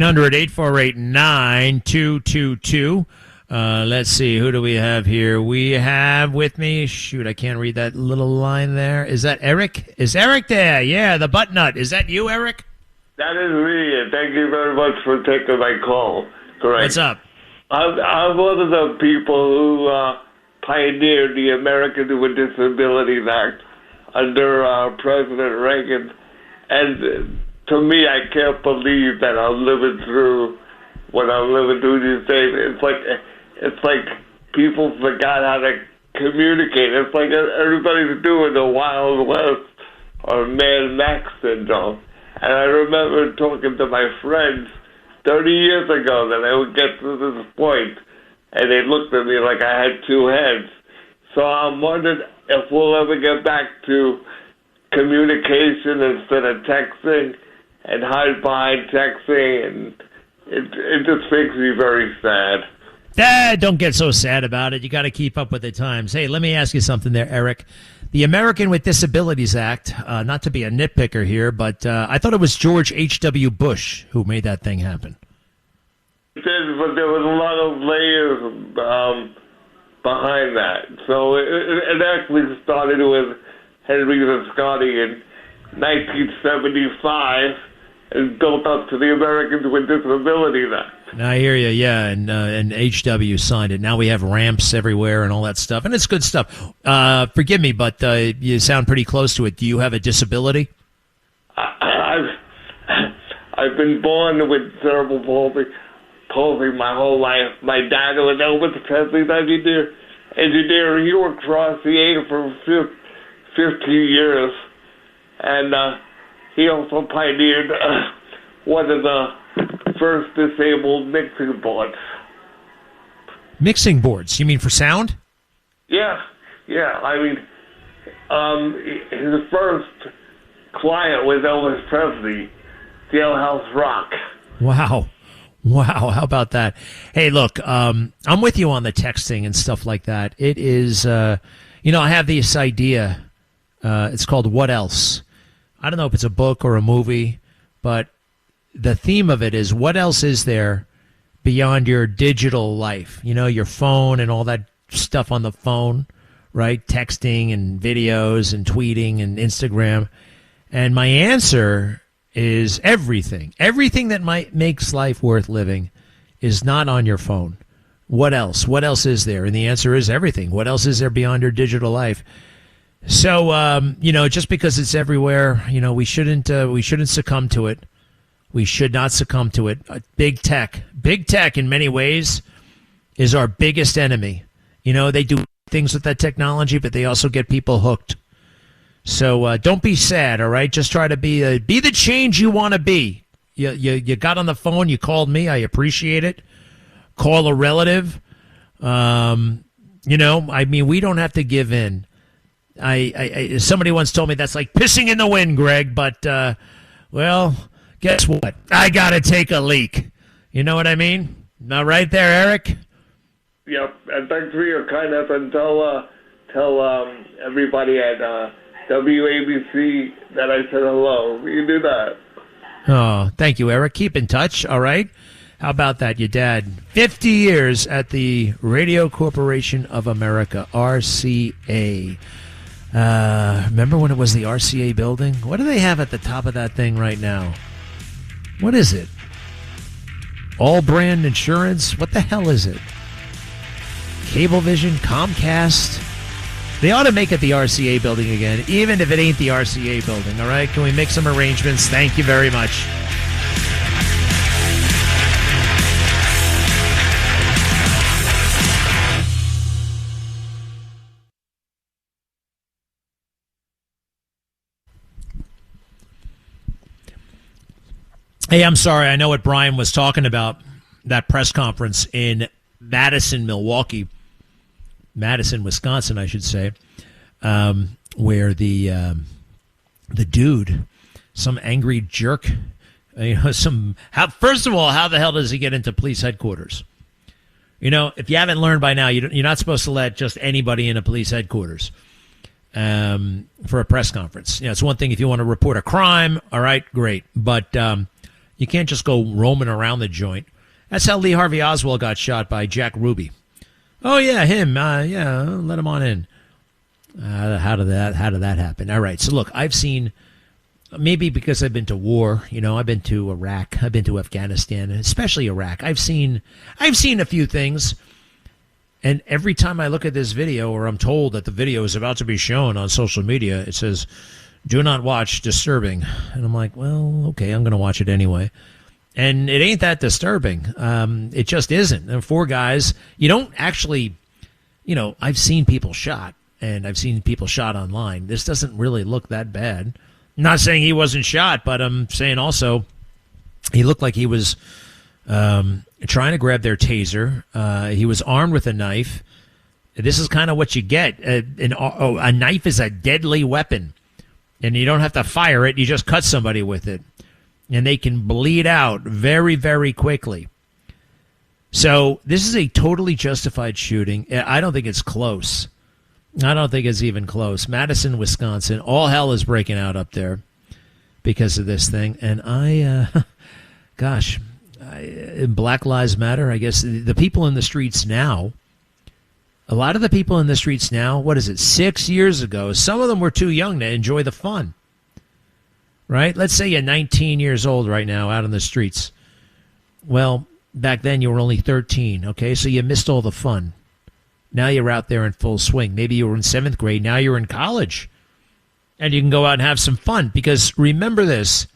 800-848-9222. Let's see, who do we have here? We have with me, shoot, I can't read that little line there. Is that Eric? Is Eric there? Yeah, the butt nut. Is that you, Eric? That is me, and thank you very much for taking my call. Correct. What's up? I'm one of the people who pioneered the Americans with Disabilities Act under President Reagan. And to me, I can't believe that I'm living through what I'm living through these days. It's like people forgot how to communicate. It's like everybody's doing the Wild West or Mad Max syndrome. And I remember talking to my friends 30 years ago that I would get to this point, and they looked at me like I had two heads. So I'm wondering if we'll ever get back to communication instead of texting and hide behind texting, and it just makes me very sad. Don't get so sad about it. You got to keep up with the times. Hey, let me ask you something there, Eric. The American with Disabilities Act, not to be a nitpicker here, but I thought it was George H.W. Bush who made that thing happen. It did, but there was a lot of layers behind that. So it actually started with Henry Visconti in 1975 and built up to the Americans with Disabilities Act. I hear you, yeah, and HW signed it. Now we have ramps everywhere and all that stuff, and it's good stuff. Forgive me, but you sound pretty close to it. Do you have a disability? I've been born with cerebral palsy my whole life. My dad was Elvis Presley's engineer. He worked for RCA for 15 years, and he also pioneered one of the first disabled mixing boards. Mixing boards? You mean for sound? Yeah. I mean, his first client was Elvis Presley, Jailhouse Rock. Wow. How about that? Hey, look, I'm with you on the texting and stuff like that. It is, I have this idea. It's called What Else? I don't know if it's a book or a movie, but the theme of it is what else is there beyond your digital life? Your phone and all that stuff on the phone, right? Texting and videos and tweeting and Instagram. And my answer is everything. Everything that makes life worth living is not on your phone. What else? What else is there? And the answer is everything. What else is there beyond your digital life? So, just because it's everywhere, we shouldn't succumb to it. We should not succumb to it. Big tech in many ways is our biggest enemy. They do things with that technology, but they also get people hooked. So don't be sad, all right? Just try to be the change you want to be. You got on the phone, you called me, I appreciate it. Call a relative. We don't have to give in. Somebody once told me that's like pissing in the wind, Greg, but, guess what? I got to take a leak. You know what I mean? Now, right there, Eric? Yep, and thanks for your kindness, and tell everybody at WABC that I said hello. You do that. Oh, thank you, Eric. Keep in touch, all right? How about that, your dad? 50 years at the Radio Corporation of America, RCA. Remember when it was the RCA building? What do they have at the top of that thing right now? What is it? All brand insurance? What the hell is it? Cablevision, Comcast. They ought to make it the RCA building again, even if it ain't the RCA building, all right? Can we make some arrangements? Thank you very much. Hey, I'm sorry. I know what Brian was talking about, that press conference in Madison, Wisconsin, I should say, where the dude, some angry jerk, first of all, how the hell does he get into police headquarters? If you haven't learned by now, you're not supposed to let just anybody into police headquarters. for a press conference. It's one thing if you want to report a crime, all right, great. But you can't just go roaming around the joint. That's how Lee Harvey Oswald got shot by Jack Ruby. Oh, yeah, him. Yeah, let him on in. How did that happen? All right, so look, I've seen, maybe because I've been to war, I've been to Iraq, I've been to Afghanistan, especially Iraq. I've seen a few things. And every time I look at this video, or I'm told that the video is about to be shown on social media, it says, "Do not watch, disturbing." And I'm like, well, okay, I'm going to watch it anyway. And it ain't that disturbing. It just isn't. And 4 guys, you don't actually, I've seen people shot, and I've seen people shot online. This doesn't really look that bad. I'm not saying he wasn't shot, but I'm saying also he looked like he was trying to grab their taser. He was armed with a knife. This is kind of what you get. A knife is a deadly weapon, and you don't have to fire it. You just cut somebody with it, and they can bleed out very, very quickly. So this is a totally justified shooting. I don't think it's close. I don't think it's even close. Madison, Wisconsin, all hell is breaking out up there because of this thing. And Black Lives Matter, I guess the people in the streets now, a lot of the people in the streets now, 6 years ago, some of them were too young to enjoy the fun, right? Let's say you're 19 years old right now out in the streets. Well, back then you were only 13, okay? So you missed all the fun. Now you're out there in full swing. Maybe you were in 7th grade. Now you're in college. And you can go out and have some fun. Because remember this,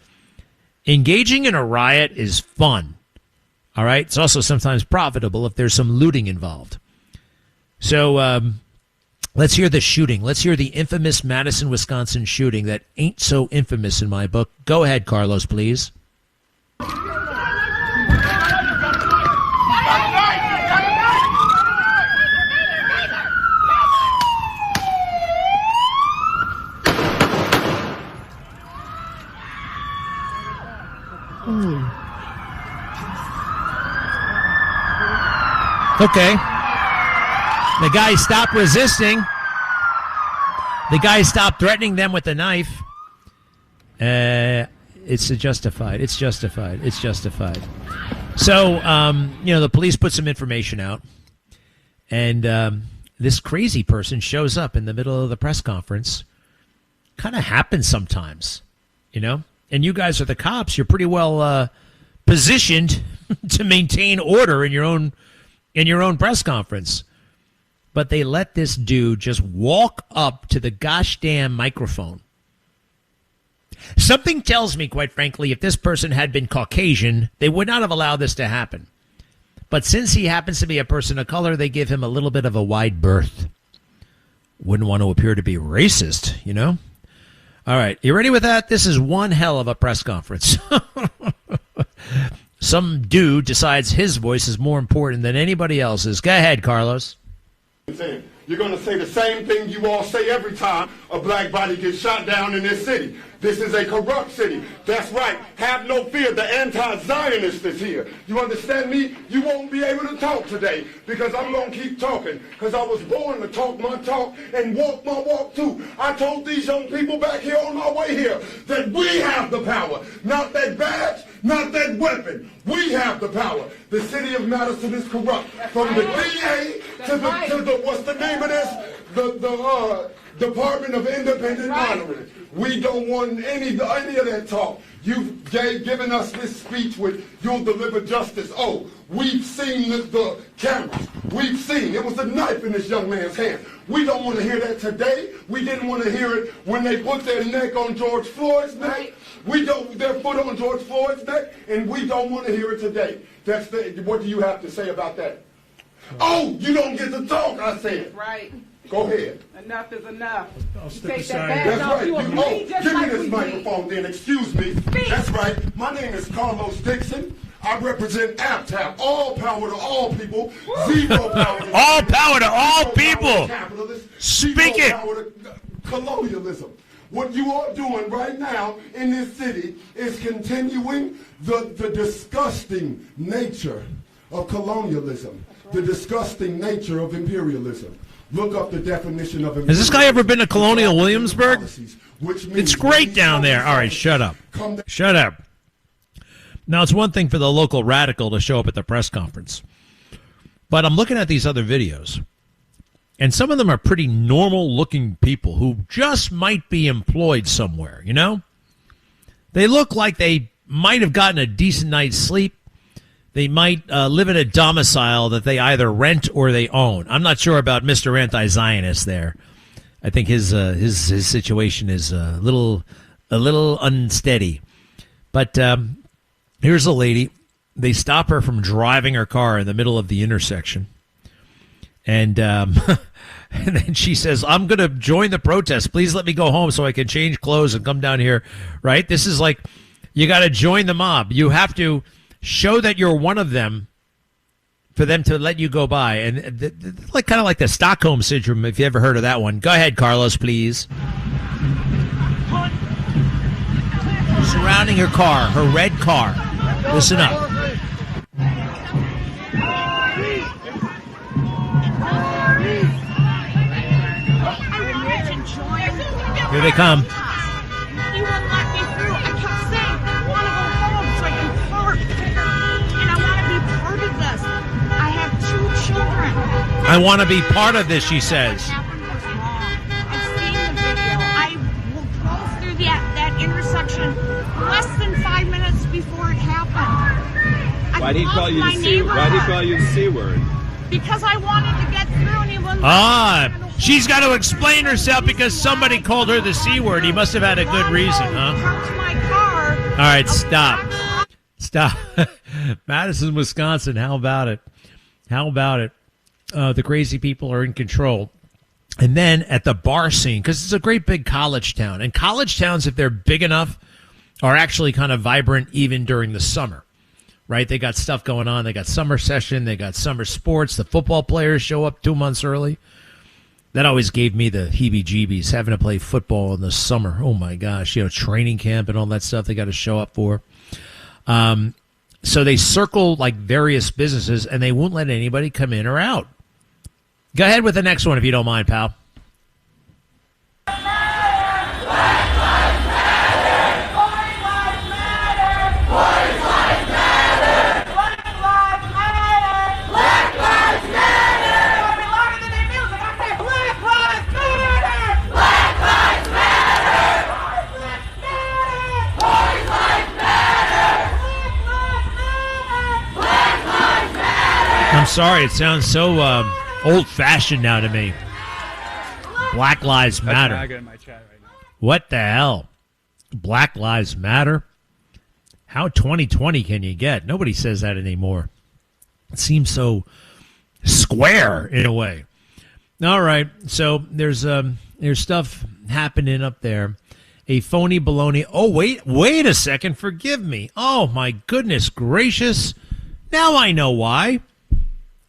engaging in a riot is fun. All right? It's also sometimes profitable if there's some looting involved. So let's hear the shooting. Let's hear the infamous Madison, Wisconsin shooting that ain't so infamous in my book. Go ahead, Carlos, please. Okay. The guy stopped resisting. The guy stopped threatening them with the knife. It's justified. It's justified. It's justified. So, the police put some information out. And this crazy person shows up in the middle of the press conference. Kind of happens sometimes, And you guys are the cops. You're pretty well positioned to maintain order in your own press conference. But they let this dude just walk up to the gosh damn microphone. Something tells me, quite frankly, if this person had been Caucasian, they would not have allowed this to happen. But since he happens to be a person of color, they give him a little bit of a wide berth. Wouldn't want to appear to be racist, All right, you ready with that? This is one hell of a press conference. Some dude decides his voice is more important than anybody else's. Go ahead, Carlos. You're going to say the same thing you all say every time a black body gets shot down in this city. This is a corrupt city. That's right. Have no fear. The anti-Zionist is here. You understand me? You won't be able to talk today because I'm going to keep talking because I was born to talk my talk and walk my walk too. I told these young people back here on my way here that we have the power. Not that badge, not that weapon. We have the power. The city of Madison is corrupt. From the DA to the what's the name of this? The Department of Independent Monitoring. We don't want any of that talk. You've given us this speech with "you'll deliver justice." Oh, we've seen the cameras. We've seen. It was a knife in this young man's hand. We don't want to hear that today. We didn't want to hear it when they put their neck on George Floyd's neck. Their foot on George Floyd's neck, and we don't want to hear it today. What do you have to say about that? Oh, you don't get to talk, I said. Right. Go ahead. Enough is enough. I'll step aside. That's right. Give me this microphone then. Excuse me. Speak. That's right. My name is Carlos Dixon. I represent APTAP. All power to all people. Zero power to all power to all people. Speak it. Power to colonialism. What you are doing right now in this city is continuing the disgusting nature of colonialism, the disgusting nature of imperialism. Look up the definition of Has this guy ever been to Colonial Williamsburg? It's great down there. All right, shut up. Shut up. Now, it's one thing for the local radical to show up at the press conference. But I'm looking at these other videos, and some of them are pretty normal-looking people who just might be employed somewhere, you know? They look like they might have gotten a decent night's sleep. They might live in a domicile that they either rent or they own. I'm not sure about Mr. Anti-Zionist there. I think his situation is a little unsteady. But here's a lady. They stop her from driving her car in the middle of the intersection. And and then she says, I'm going to join the protest. Please let me go home so I can change clothes and come down here. Right? This is like, you got to join the mob. You have to show that you're one of them for them to let you go by. And like kind of like the Stockholm Syndrome, if you ever heard of that one. Go ahead, Carlos, please. Surrounding her car, her red car. Listen up. Here they come. You wouldn't let me through. I kept saying, I want to go home so I can park. And I want to be part of this. I have 2 children. I want to be part of this, she says. I've seen the video. I drove through that intersection less than 5 minutes before it happened. Why did he call you the C? Why did he call you the C word? Because I wanted to get through and he wouldn't. She's got to explain herself because somebody called her the C word. He must have had a good reason, huh? My car. All right, stop. Stop. Madison, Wisconsin. How about it? How about it? The crazy people are in control. And then at the bar scene, because it's a great big college town. And college towns, if they're big enough, are actually kind of vibrant even during the summer. Right? They got stuff going on. They got summer session. They got summer sports. The football players show up 2 months early. That always gave me the heebie-jeebies, having to play football in the summer. Oh, my gosh. You know, training camp and all that stuff they got to show up for. So they circle, like, various businesses, and they won't let anybody come in or out. Go ahead with the next one if you don't mind, pal. I'm sorry, it sounds so old-fashioned now to me. Black Lives Matter. In my chat right now. What the hell? Black Lives Matter? How 2020 can you get? Nobody says that anymore. It seems so square in a way. All right, so there's stuff happening up there. A phony baloney. Oh, wait a second. Forgive me. Oh, my goodness gracious. Now I know why.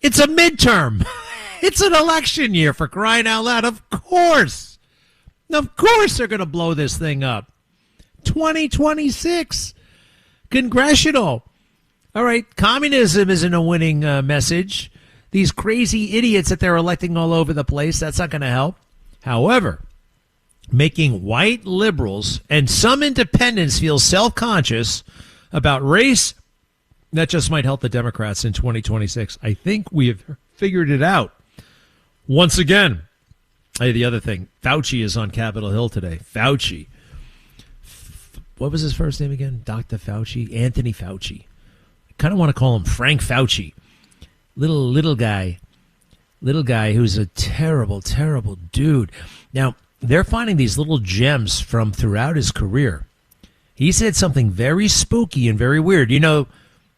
It's a midterm. It's an election year, for crying out loud. Of course. Of course they're going to blow this thing up. 2026. Congressional. All right, communism isn't a winning message. These crazy idiots that they're electing all over the place, that's not going to help. However, making white liberals and some independents feel self-conscious about race, that just might help the Democrats in 2026. I think we have figured it out. Once again, hey, the other thing, Fauci is on Capitol Hill today. Fauci. What was his first name again? Dr. Fauci? Anthony Fauci. I kind of want to call him Frank Fauci. Little guy who's a terrible, terrible dude. Now, they're finding these little gems from throughout his career. He said something very spooky and very weird. You know,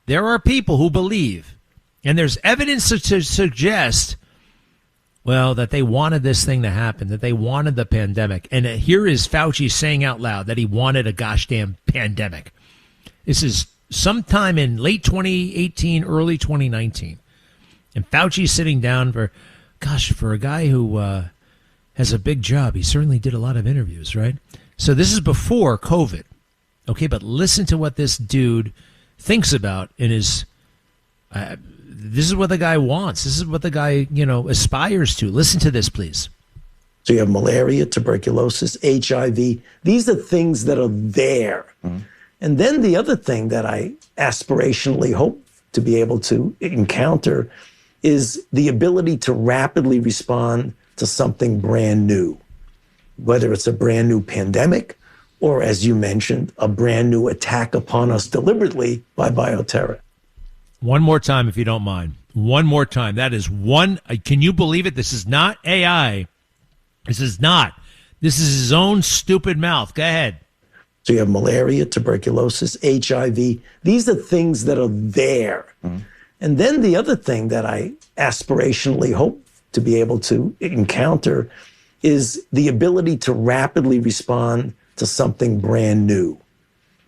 there are people who believe, and there's evidence to suggest, well, that they wanted this thing to happen, that they wanted the pandemic. And here is Fauci saying out loud that he wanted a gosh damn pandemic. This is sometime in late 2018, early 2019. And Fauci's sitting down for a guy who has a big job. He certainly did a lot of interviews, right? So this is before COVID. Okay, but listen to what this dude thinks about in his This is what the guy wants. This is what the guy, aspires to. Listen to this, please. So you have malaria, tuberculosis, HIV. These are things that are there. And then the other thing that I aspirationally hope to be able to encounter is the ability to rapidly respond to something brand new, whether it's a brand new pandemic or, as you mentioned, a brand new attack upon us deliberately by bioterror. One more time, if you don't mind. One more time. That is one. Can you believe it? This is not AI. This is not. This is his own stupid mouth. Go ahead. So you have malaria, tuberculosis, HIV. These are things that are there. And then the other thing that I aspirationally hope to be able to encounter is the ability to rapidly respond to something brand new,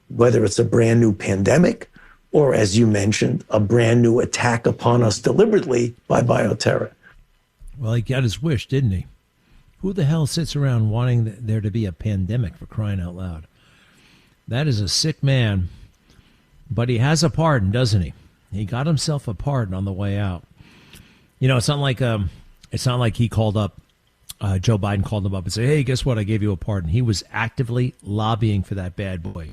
whether it's a brand new pandemic or, as you mentioned, a brand new attack upon us deliberately by bioterror. Well, he got his wish, didn't he? Who the hell sits around wanting there to be a pandemic, for crying out loud? That is a sick man. But he has a pardon, doesn't he? He got himself a pardon on the way out. It's not like he called up, Joe Biden called him up and said, hey, guess what? I gave you a pardon. He was actively lobbying for that bad boy.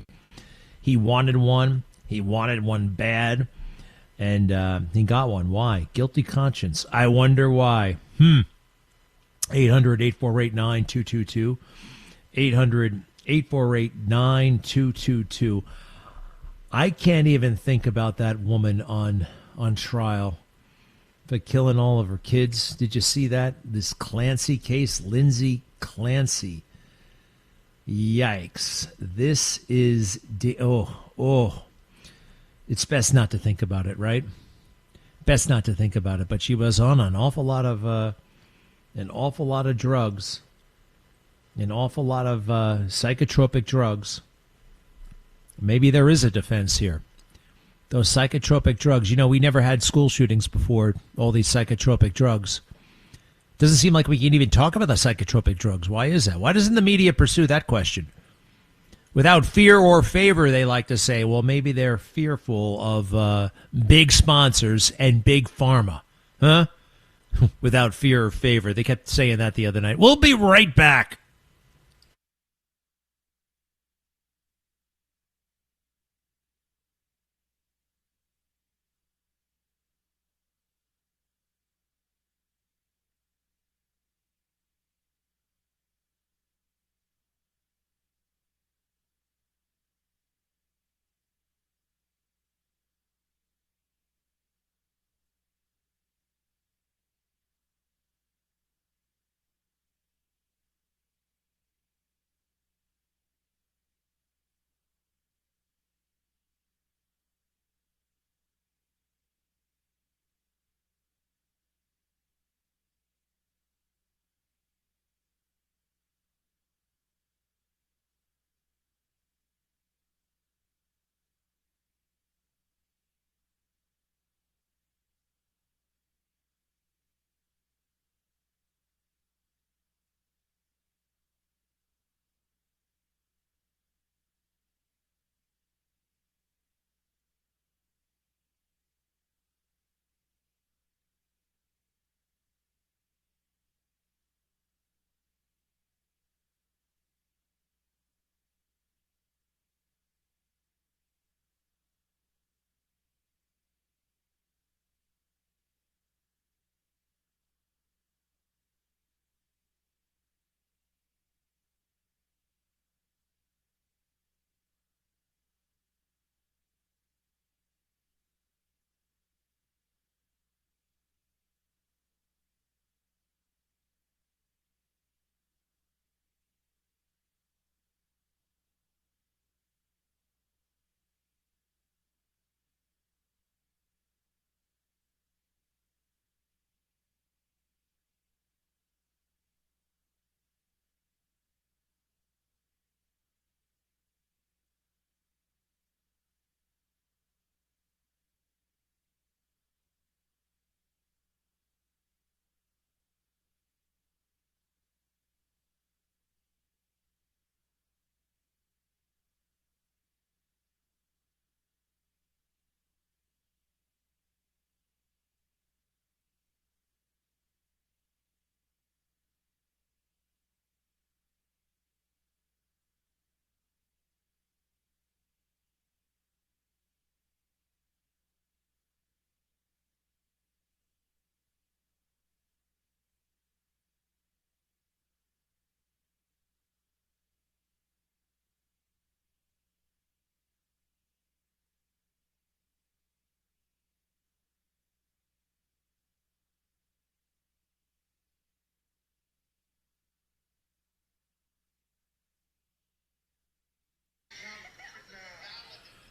He wanted one. He wanted one bad. And he got one. Why? Guilty conscience. I wonder why. 800-848-9222. 800-848-9222. I can't even think about that woman on trial for killing all of her kids. Did you see that? This Clancy case, Lindsay Clancy. Yikes. This is, it's best not to think about it, right? Best not to think about it. But she was on an awful lot of drugs, an awful lot of psychotropic drugs. Maybe there is a defense here. Those psychotropic drugs, we never had school shootings before all these psychotropic drugs. Doesn't seem like we can even talk about the psychotropic drugs. Why is that? Why doesn't the media pursue that question? Without fear or favor, they like to say, well, maybe they're fearful of big sponsors and big pharma. Huh? Without fear or favor. They kept saying that the other night. We'll be right back.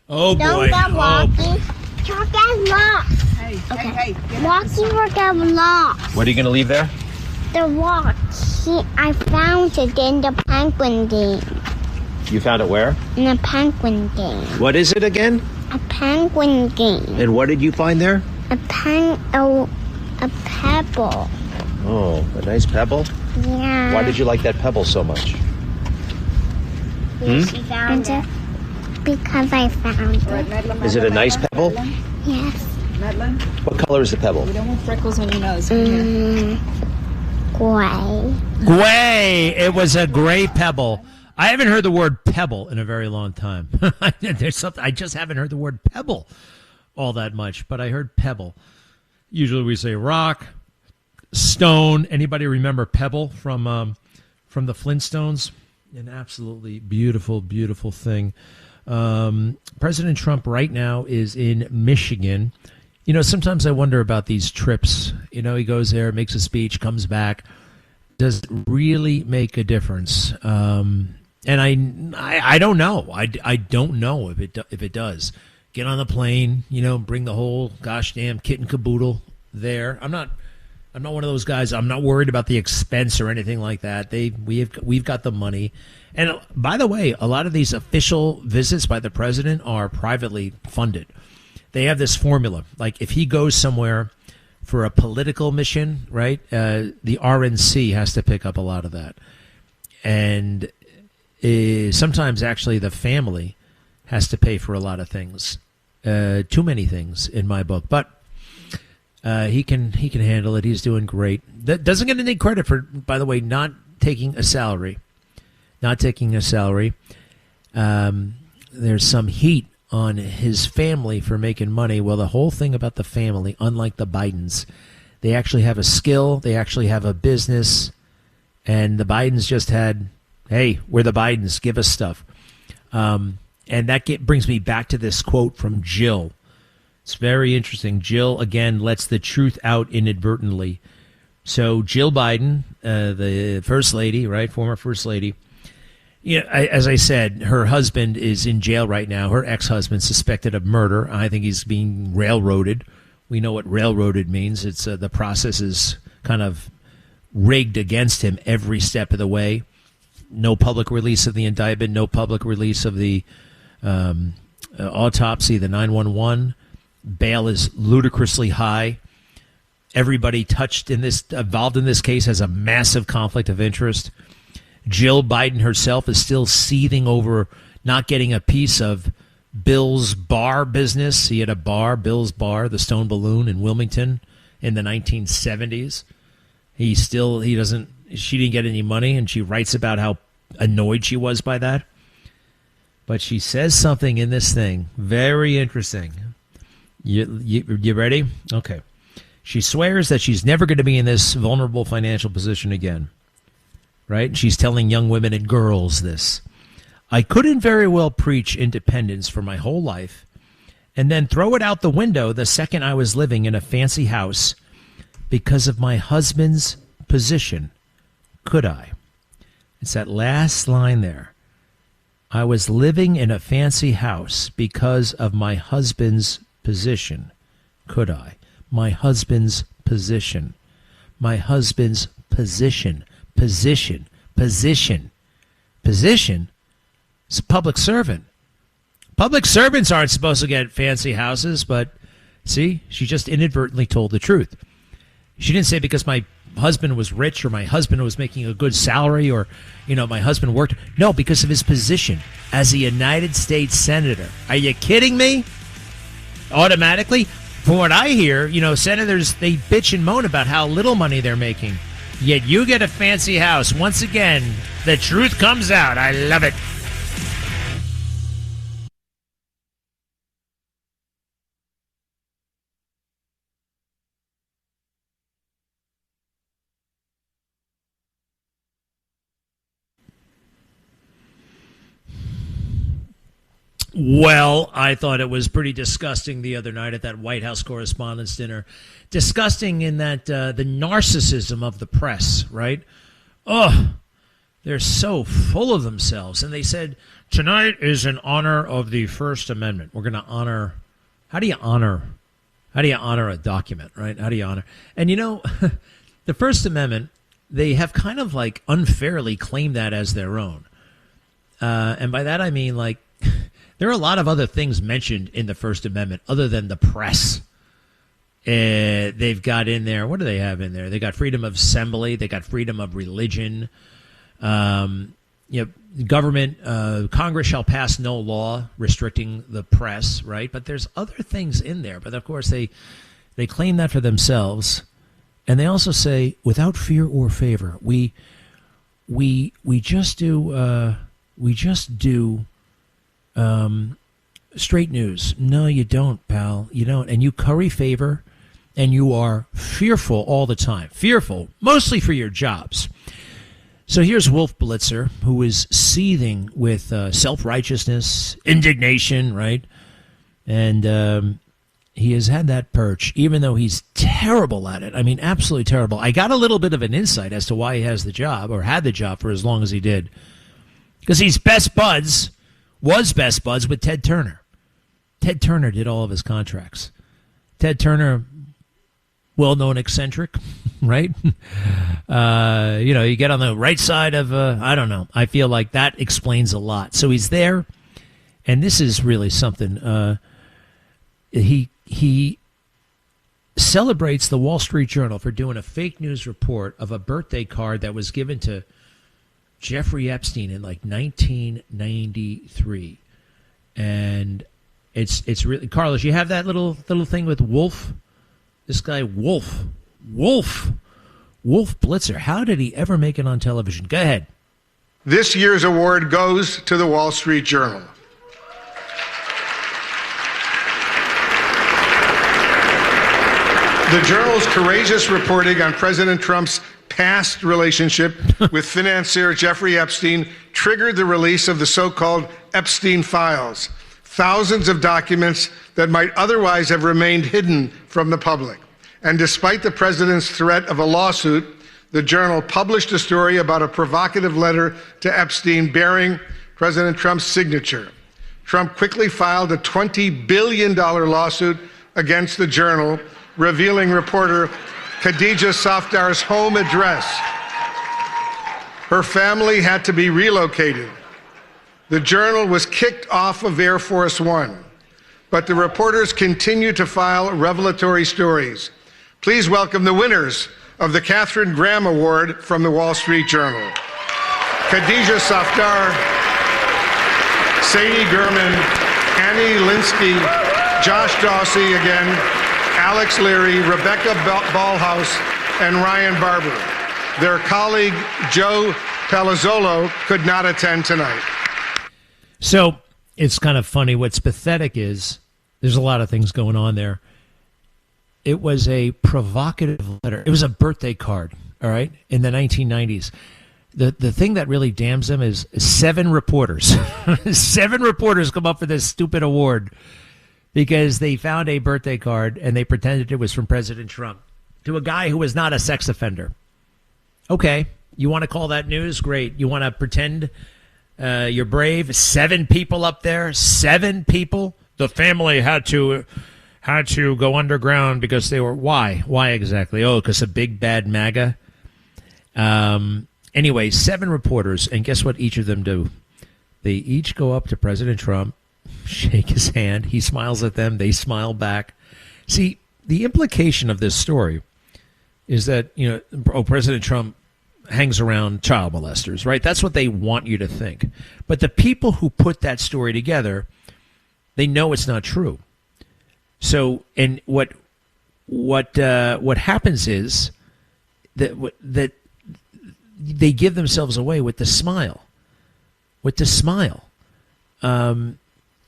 Oh, Don't boy. get walking. Don't get lost. Hey. Walking will get lost. What are you going to leave there? The watch. I found it in the penguin game. You found it where? In a penguin game. What is it again? A penguin game. And what did you find there? A pebble. Oh, a nice pebble? Yeah. Why did you like that pebble so much? She found it. Because I found it. Is it a nice pebble? Yes. Madeline? What color is the pebble? We don't want freckles on your nose. Gray. Gray. It was a gray pebble. I haven't heard the word pebble in a very long time. There's something I just haven't heard the word pebble all that much, but I heard pebble. Usually we say rock, stone. Anybody remember pebble from the Flintstones? An absolutely beautiful, beautiful thing. President Trump right now is in Michigan. You know, sometimes I wonder about these trips. You know, he goes there, makes a speech, comes back. Does it really make a difference? And I don't know. I don't know if it does. Get on the plane, you know, bring the whole gosh damn kit and caboodle there. I'm not one of those guys. I'm not worried about the expense or anything like that. We've got the money. And by the way, a lot of these official visits by the president are privately funded. They have this formula. Like if he goes somewhere for a political mission, right, the RNC has to pick up a lot of that. And sometimes actually the family has to pay for a lot of things. Too many things in my book. But he can handle it. He's doing great. That doesn't get any credit for, by the way, not taking a salary. There's some heat on his family for making money. Well, the whole thing about the family, unlike the Bidens, they actually have a skill. They actually have a business. And the Bidens just had, hey, we're the Bidens. Give us stuff. And that brings me back to this quote from Jill. It's very interesting. Jill, again, lets the truth out inadvertently. So Jill Biden, the first lady, right, former first lady, yeah, as I said, her husband is in jail right now. Her ex-husband suspected of murder. I think he's being railroaded. We know what railroaded means. It's the process is kind of rigged against him every step of the way. No public release of the indictment, no public release of the autopsy, the 911. Bail is ludicrously high. Everybody involved in this case has a massive conflict of interest. Jill Biden herself is still seething over not getting a piece of Bill's bar business. He had a bar, Bill's Bar, the Stone Balloon in Wilmington in the 1970s. She didn't get any money, and she writes about how annoyed she was by that. But she says something in this thing very interesting. You ready? Okay. She swears that she's never going to be in this vulnerable financial position again. Right? She's telling young women and girls this. I couldn't very well preach independence for my whole life and then throw it out the window the second I was living in a fancy house because of my husband's position. Could I? It's that last line there. I was living in a fancy house because of my husband's position. Could I? My husband's position. My husband's position. Position. It's a public servant. Public servants aren't supposed to get fancy houses, but see, she just inadvertently told the truth. She didn't say because my husband was rich or my husband was making a good salary or, my husband worked. No, because of his position as a United States Senator. Are you kidding me? Automatically? From what I hear, senators, they bitch and moan about how little money they're making. Yet you get a fancy house. Once again, the truth comes out. I love it. Well, I thought it was pretty disgusting the other night at that White House Correspondents' Dinner. Disgusting in that the narcissism of the press, right? Oh, they're so full of themselves. And they said Tonight is in honor of the First Amendment. We're going to honor. How do you honor a document, right? How do you honor? And the First Amendment, they have kind of like unfairly claimed that as their own. And by that I mean, like, there are a lot of other things mentioned in the First Amendment other than the press. They've got in there, what do they have in there? They got freedom of assembly. They got freedom of religion. Government, Congress shall pass no law restricting the press, right? But there's other things in there. But of course, they claim that for themselves, and they also say, without fear or favor, we just do straight news. No, you don't, pal. You don't, and you curry favor, and you are fearful all the time. Fearful, mostly for your jobs. So here's Wolf Blitzer, who is seething with self-righteousness, indignation, right? And he has had that perch, even though he's terrible at it. I mean, absolutely terrible. I got a little bit of an insight as to why he has the job, or had the job for as long as he did. Because he's was best buds with Ted Turner. Ted Turner did all of his contracts. Ted Turner, well-known eccentric, right? You get on the right side of, I don't know. I feel like that explains a lot. So he's there, and this is really something. He celebrates the Wall Street Journal for doing a fake news report of a birthday card that was given to Jeffrey Epstein in like 1993. And it's really, Carlos, you have that little thing with Wolf? This guy, Wolf Blitzer. How did he ever make it on television? Go ahead. This year's award goes to the Wall Street Journal. The Journal's courageous reporting on President Trump's past relationship with financier Jeffrey Epstein triggered the release of the so-called Epstein files, thousands of documents that might otherwise have remained hidden from the public. And despite the president's threat of a lawsuit, the Journal published a story about a provocative letter to Epstein bearing President Trump's signature. Trump quickly filed a $20 billion lawsuit against the Journal, revealing reporter Khadija Safdar's home address. Her family had to be relocated. The Journal was kicked off of Air Force One, but the reporters continue to file revelatory stories. Please welcome the winners of the Katharine Graham Award from the Wall Street Journal. Khadija Safdar, Sadie Gurman, Annie Linsky, Josh Dawsey again, Alex Leary, Rebecca Ballhaus, and Ryan Barber. Their colleague, Joe Palazzolo, could not attend tonight. So it's kind of funny. What's pathetic is there's a lot of things going on there. It was a provocative letter. It was a birthday card, all right, in the 1990s. The thing that really damns them is 7 reporters. 7 reporters come up for this stupid award because they found a birthday card and they pretended it was from President Trump to a guy who was not a sex offender. Okay, you want to call that news? Great. You want to pretend you're brave? 7 people up there? 7 people? The family had to go underground because they were... Why? Why exactly? Oh, because of big bad MAGA? Anyway, 7 reporters, and guess what each of them do? They each go up to President Trump, shake his hand, he smiles at them, they smile back. See, the implication of this story is that, President Trump hangs around child molesters, right? That's what they want you to think. But the people who put that story together, they know it's not true. So, and what happens is that they give themselves away with the smile,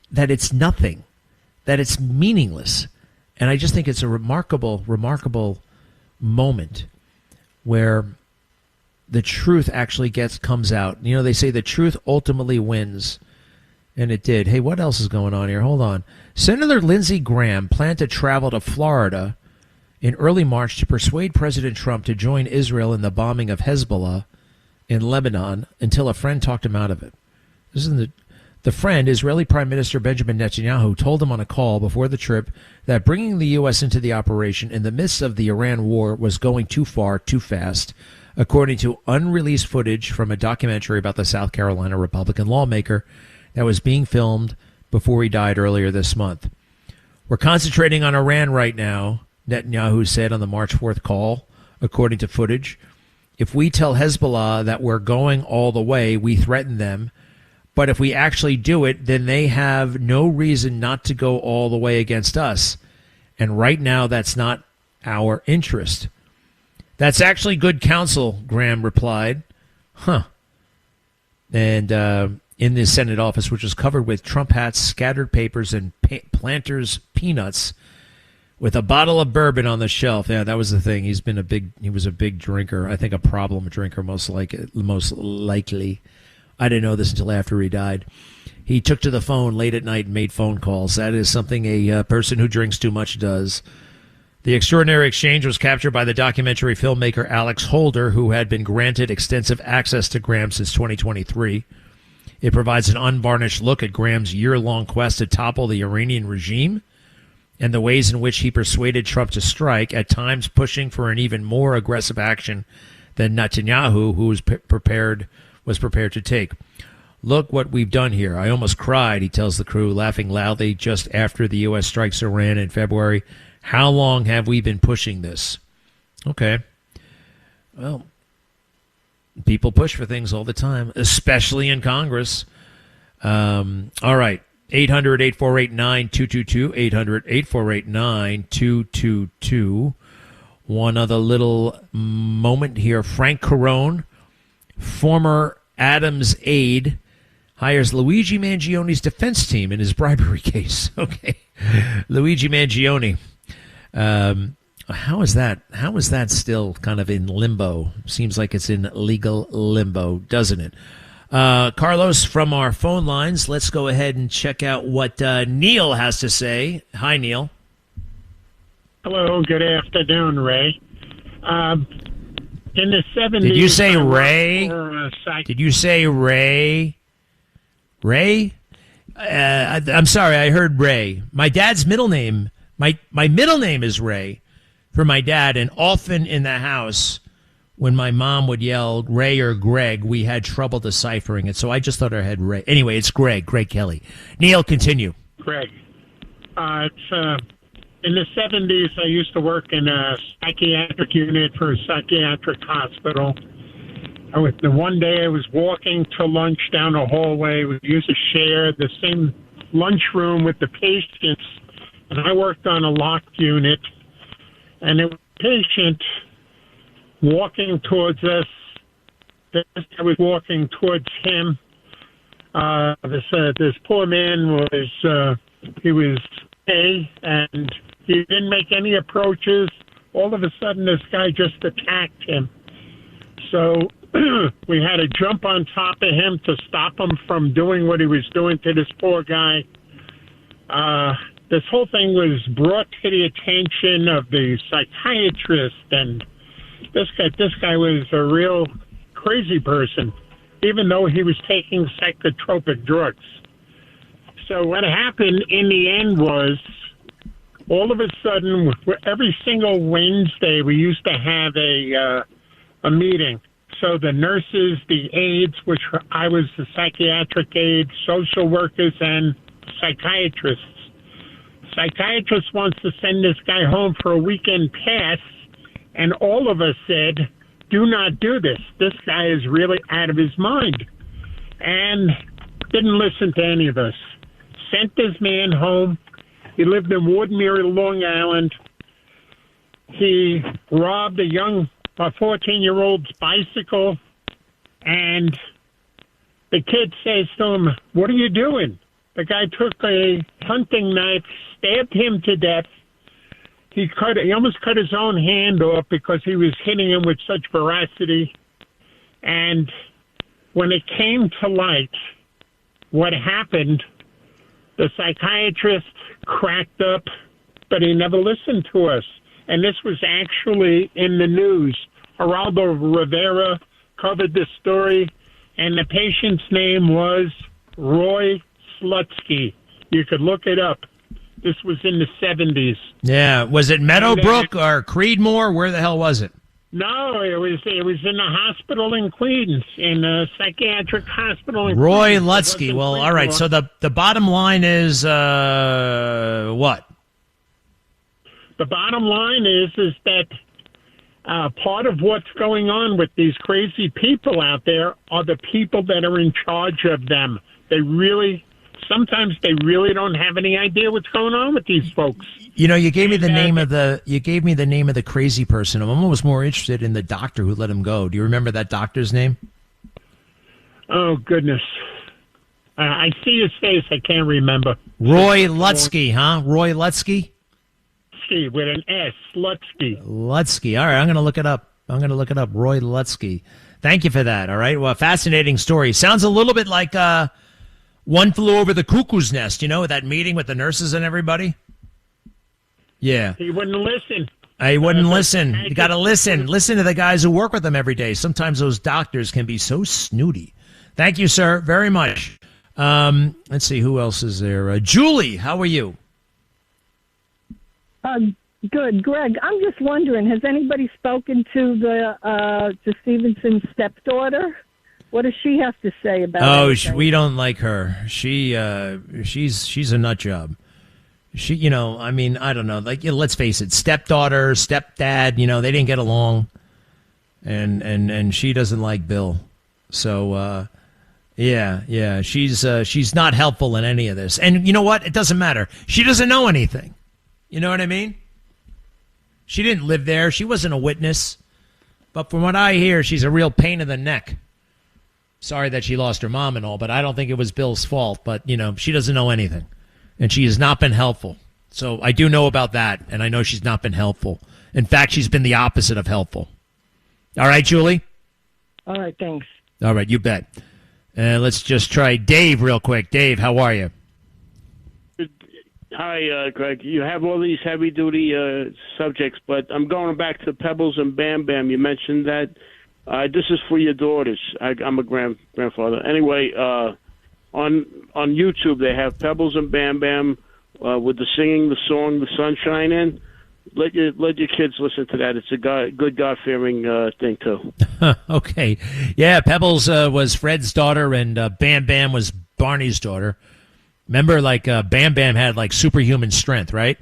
that it's nothing, that it's meaningless. And I just think it's a remarkable moment where the truth actually comes out. They say the truth ultimately wins, and it did. Hey, what else is going on here? Hold on. Senator Lindsey Graham planned to travel to Florida in early March to persuade President Trump to join Israel in the bombing of Hezbollah in Lebanon until a friend talked him out of it. This is The friend, Israeli Prime Minister Benjamin Netanyahu, told him on a call before the trip that bringing the U.S. into the operation in the midst of the Iran war was going too far, too fast, according to unreleased footage from a documentary about the South Carolina Republican lawmaker that was being filmed before he died earlier this month. We're concentrating on Iran right now, Netanyahu said on the March 4th call, according to footage. If we tell Hezbollah that we're going all the way, we threaten them. But if we actually do it, then they have no reason not to go all the way against us. And right now, that's not our interest. That's actually good counsel, Graham replied. Huh. And in the Senate office, which was covered with Trump hats, scattered papers, and Planters peanuts, with a bottle of bourbon on the shelf. Yeah, that was the thing. He was a big drinker. I think a problem drinker, most likely. I didn't know this until after he died. He took to the phone late at night and made phone calls. That is something a person who drinks too much does. The extraordinary exchange was captured by the documentary filmmaker Alex Holder, who had been granted extensive access to Graham since 2023. It provides an unvarnished look at Graham's year-long quest to topple the Iranian regime and the ways in which he persuaded Trump to strike, at times pushing for an even more aggressive action than Netanyahu, who was prepared to take. Look what we've done here. I almost cried, he tells the crew, laughing loudly just after the U.S. strikes Iran in February. How long have we been pushing this? Okay. Well, people push for things all the time, especially in Congress. All right. 800-848-9222. 800-848-9222. One other little moment here. Frank Carone, former Adams aide, hires Luigi Mangioni's defense team in his bribery case. Okay. Luigi Mangione. How is that still kind of in limbo? Seems like it's in legal limbo, doesn't it? Carlos, from our phone lines, let's go ahead and check out what Neil has to say. Hi, Neil. Hello, good afternoon, Ray. In the 70s... Did you say Ray? Did you say Ray? Ray? I'm sorry, I heard Ray. My dad's middle name... My middle name is Ray for my dad, and often in the house, when my mom would yell Ray or Greg, we had trouble deciphering it, so I just thought I had Ray. Anyway, it's Greg Kelly. Neil, continue. Greg. It's in the 70s, I used to work in a psychiatric unit for a psychiatric hospital. The one day I was walking to lunch down the hallway. We used to share the same lunchroom with the patients. And I worked on a locked unit, and there was a patient walking towards us. I was walking towards him. This poor man was gay, and he didn't make any approaches. All of a sudden, this guy just attacked him. So we had to jump on top of him to stop him from doing what he was doing to this poor guy. This whole thing was brought to the attention of the psychiatrist, and this guy was a real crazy person, even though he was taking psychotropic drugs. So what happened in the end was, all of a sudden, every single Wednesday, we used to have a meeting. So the nurses, the aides, which I was the psychiatric aide, social workers, and psychiatrists. Psychiatrist wants to send this guy home for a weekend pass, and all of us said, do not do this. This guy is really out of his mind. And didn't listen to any of us. Sent this man home. He lived in Woodmere, Long Island. He robbed a 14-year-old's bicycle, and the kid says to him, what are you doing? The guy took a hunting knife, stabbed him to death. He almost cut his own hand off because he was hitting him with such veracity. And when it came to light, what happened, the psychiatrist cracked up, but he never listened to us. And this was actually in the news. Geraldo Rivera covered this story, and the patient's name was Roy Slutsky. You could look it up. This was in the 70s. Yeah. Was it Meadowbrook or Creedmoor? Where the hell was it? No, it was in a hospital in Queens, in a psychiatric hospital in Roy Queens. Lutsky. Well, all right. So the bottom line is what? The bottom line is that part of what's going on with these crazy people out there are the people that are in charge of them. Sometimes they really don't have any idea what's going on with these folks. You know, you gave me the name of the crazy person. I'm almost more interested in the doctor who let him go. Do you remember that doctor's name? Oh goodness, I see his face. I can't remember. Roy Lutsky, huh? Roy Lutsky. With an S, Lutsky. Lutsky. All right, I'm going to look it up. Roy Lutsky. Thank you for that. All right. Well, fascinating story. Sounds a little bit like One Flew Over the Cuckoo's Nest, you know, that meeting with the nurses and everybody? Yeah. He wouldn't listen. He wouldn't listen. You got to listen. Listen to the guys who work with them every day. Sometimes those doctors can be so snooty. Thank you, sir, very much. Let's see, who else is there? Julie, how are you? Good, Greg. I'm just wondering, has anybody spoken to to Stevenson's stepdaughter? What does she have to say about it? Oh, we don't like her. She's a nut job. She, you know, I mean, I don't know. Like, you know, let's face it, stepdaughter, stepdad, you know, they didn't get along, and she doesn't like Bill. So, yeah, she's not helpful in any of this. And you know what? It doesn't matter. She doesn't know anything. You know what I mean? She didn't live there. She wasn't a witness. But from what I hear, she's a real pain in the neck. Sorry that she lost her mom and all, but I don't think it was Bill's fault. But, you know, she doesn't know anything. And she has not been helpful. So I do know about that, and I know she's not been helpful. In fact, she's been the opposite of helpful. All right, Julie? All right, thanks. All right, you bet. Let's just try Dave real quick. Dave, how are you? Hi, Greg. You have all these heavy-duty subjects, but I'm going back to Pebbles and Bam Bam. You mentioned that. This is for your daughters. I'm a grandfather. Anyway, on YouTube, they have Pebbles and Bam Bam with the singing the song "The Sunshine" in. Let your kids listen to that. It's a good God-fearing thing, too. Okay. Yeah, Pebbles was Fred's daughter, and Bam Bam was Barney's daughter. Remember, like, Bam Bam had, like, superhuman strength, right?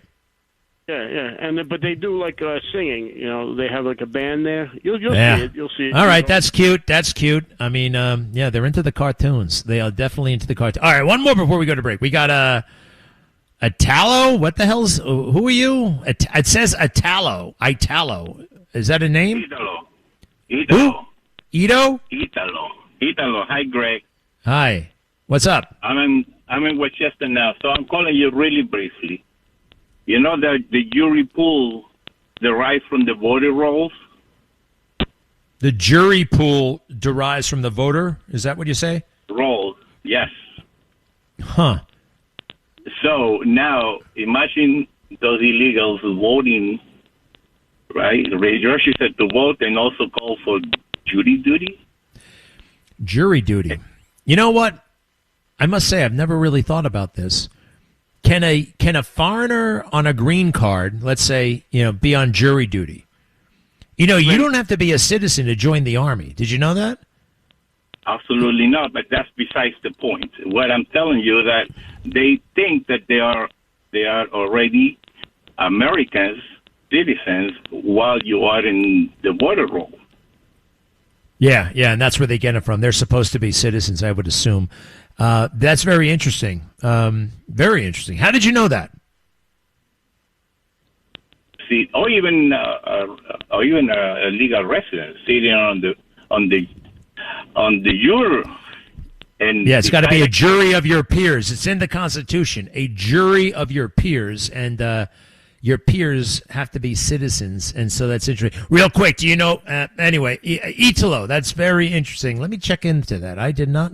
Yeah. But they do, like, singing. You know, they have, like, a band there. You'll see it. You'll see it. All right, that's cute. I mean, yeah, they're into the cartoons. They are definitely into the cartoons. All right, one more before we go to break. We got Italo. What the hell's... Who are you? It says Italo. Is that a name? Italo. Who? Ito? Italo. Hi, Greg. Hi. What's up? I'm in Westchester now, so I'm calling you really briefly. You know that the jury pool derives from the voter rolls? The jury pool derives from the voter? Is that what you say? Rolls, yes. Huh. So now, imagine those illegals voting, right? Judge said to vote and also call for jury duty? Jury duty. You know what? I must say, I've never really thought about this. Can a foreigner on a green card, let's say, you know, be on jury duty? You know, you don't have to be a citizen to join the Army. Did you know that? Absolutely not, but that's besides the point. What I'm telling you is that they think that they are already Americans, citizens, while you are in the voter roll. Yeah, and that's where they get it from. They're supposed to be citizens, I would assume. That's very interesting. Very interesting. How did you know that? See, or even a legal resident sitting on the jury. And yeah, it's got to be a jury of your peers. It's in the Constitution. A jury of your peers, and your peers have to be citizens, and so that's interesting. Real quick, do you know? Anyway, Italo, that's very interesting. Let me check into that. I did not.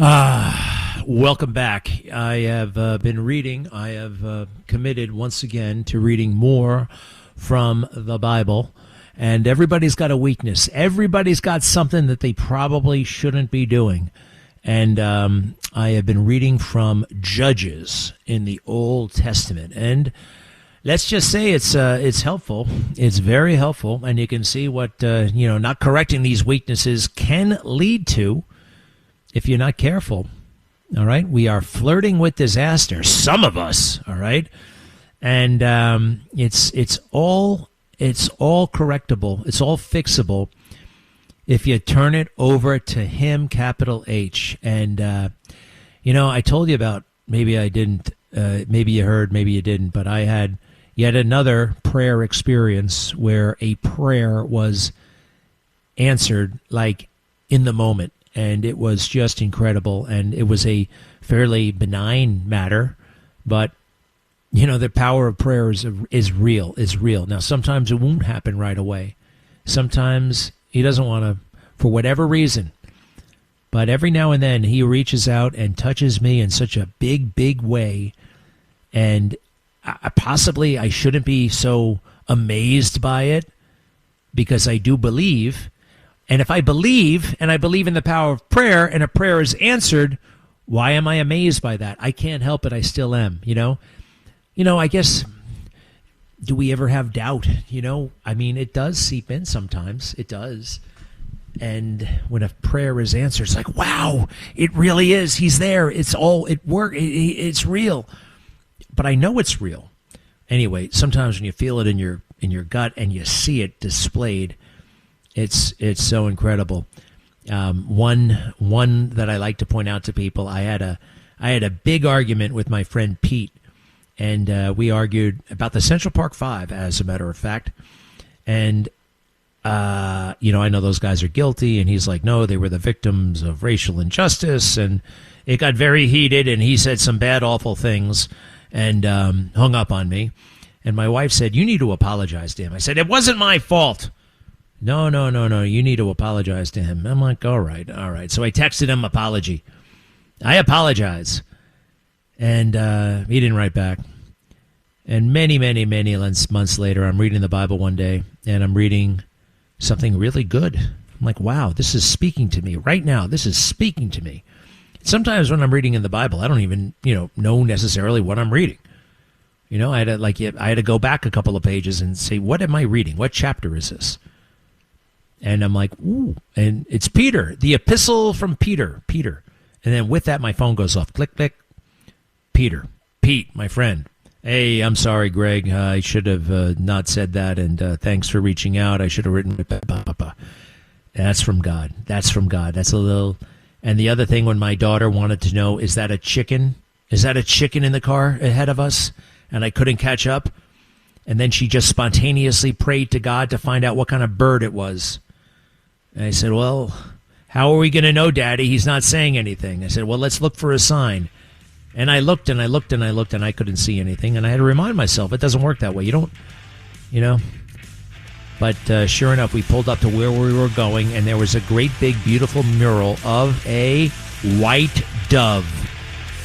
Welcome back. I have been reading. I have committed once again to reading more from the Bible. And everybody's got a weakness. Everybody's got something that they probably shouldn't be doing. And I have been reading from Judges in the Old Testament. And let's just say it's helpful. It's very helpful. And you can see what, not correcting these weaknesses can lead to if you're not careful. All right? We are flirting with disaster. Some of us, all right? And it's all correctable. It's all fixable if you turn it over to him, capital H. And, I told you about, maybe I didn't, maybe you heard, maybe you didn't, but I had yet another prayer experience where a prayer was answered like in the moment. And it was just incredible. And it was a fairly benign matter, but the power of prayer is real. Now, sometimes it won't happen right away. Sometimes he doesn't want to, for whatever reason. But every now and then he reaches out and touches me in such a big, big way. And possibly I shouldn't be so amazed by it because I do believe. And if I believe, and I believe in the power of prayer, and a prayer is answered, why am I amazed by that? I can't help it. I still am, I guess, do we ever have doubt? It does seep in sometimes. It does. And when a prayer is answered, it's like, wow, it really is. He's there. It's real. But I know it's real. Anyway, sometimes when you feel it in your gut and you see it displayed, it's so incredible. One that I like to point out to people, I had a big argument with my friend Pete. And we argued about the Central Park Five, as a matter of fact. And, I know those guys are guilty. And he's like, no, they were the victims of racial injustice. And it got very heated. And he said some bad, awful things and hung up on me. And my wife said, you need to apologize to him. I said, it wasn't my fault. No. You need to apologize to him. I'm like, all right. So I texted him apology. I apologize. And he didn't write back. And many, many, many months later, I'm reading the Bible one day, and I'm reading something really good. I'm like, wow, this is speaking to me right now. This is speaking to me. Sometimes when I'm reading in the Bible, I don't even, know necessarily what I'm reading. I had to go back a couple of pages and say, what am I reading? What chapter is this? And I'm like, ooh, and it's Peter, the epistle from Peter. And then with that, my phone goes off. Click, click. Pete, my friend. Hey, I'm sorry, Greg. I should have not said that, and thanks for reaching out. I should have written Papa. That's from God. That's a little... And the other thing, when my daughter wanted to know, is that a chicken? Is that a chicken in the car ahead of us? And I couldn't catch up. And then she just spontaneously prayed to God to find out what kind of bird it was. And I said, well, how are we going to know, Daddy? He's not saying anything. I said, well, let's look for a sign. And I looked and I looked and I looked and I couldn't see anything. And I had to remind myself, it doesn't work that way. You don't, But sure enough, we pulled up to where we were going, and there was a great big, beautiful mural of a white dove,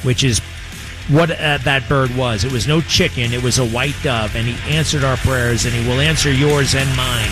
which is what that bird was. It was no chicken. It was a white dove, and he answered our prayers, and he will answer yours and mine.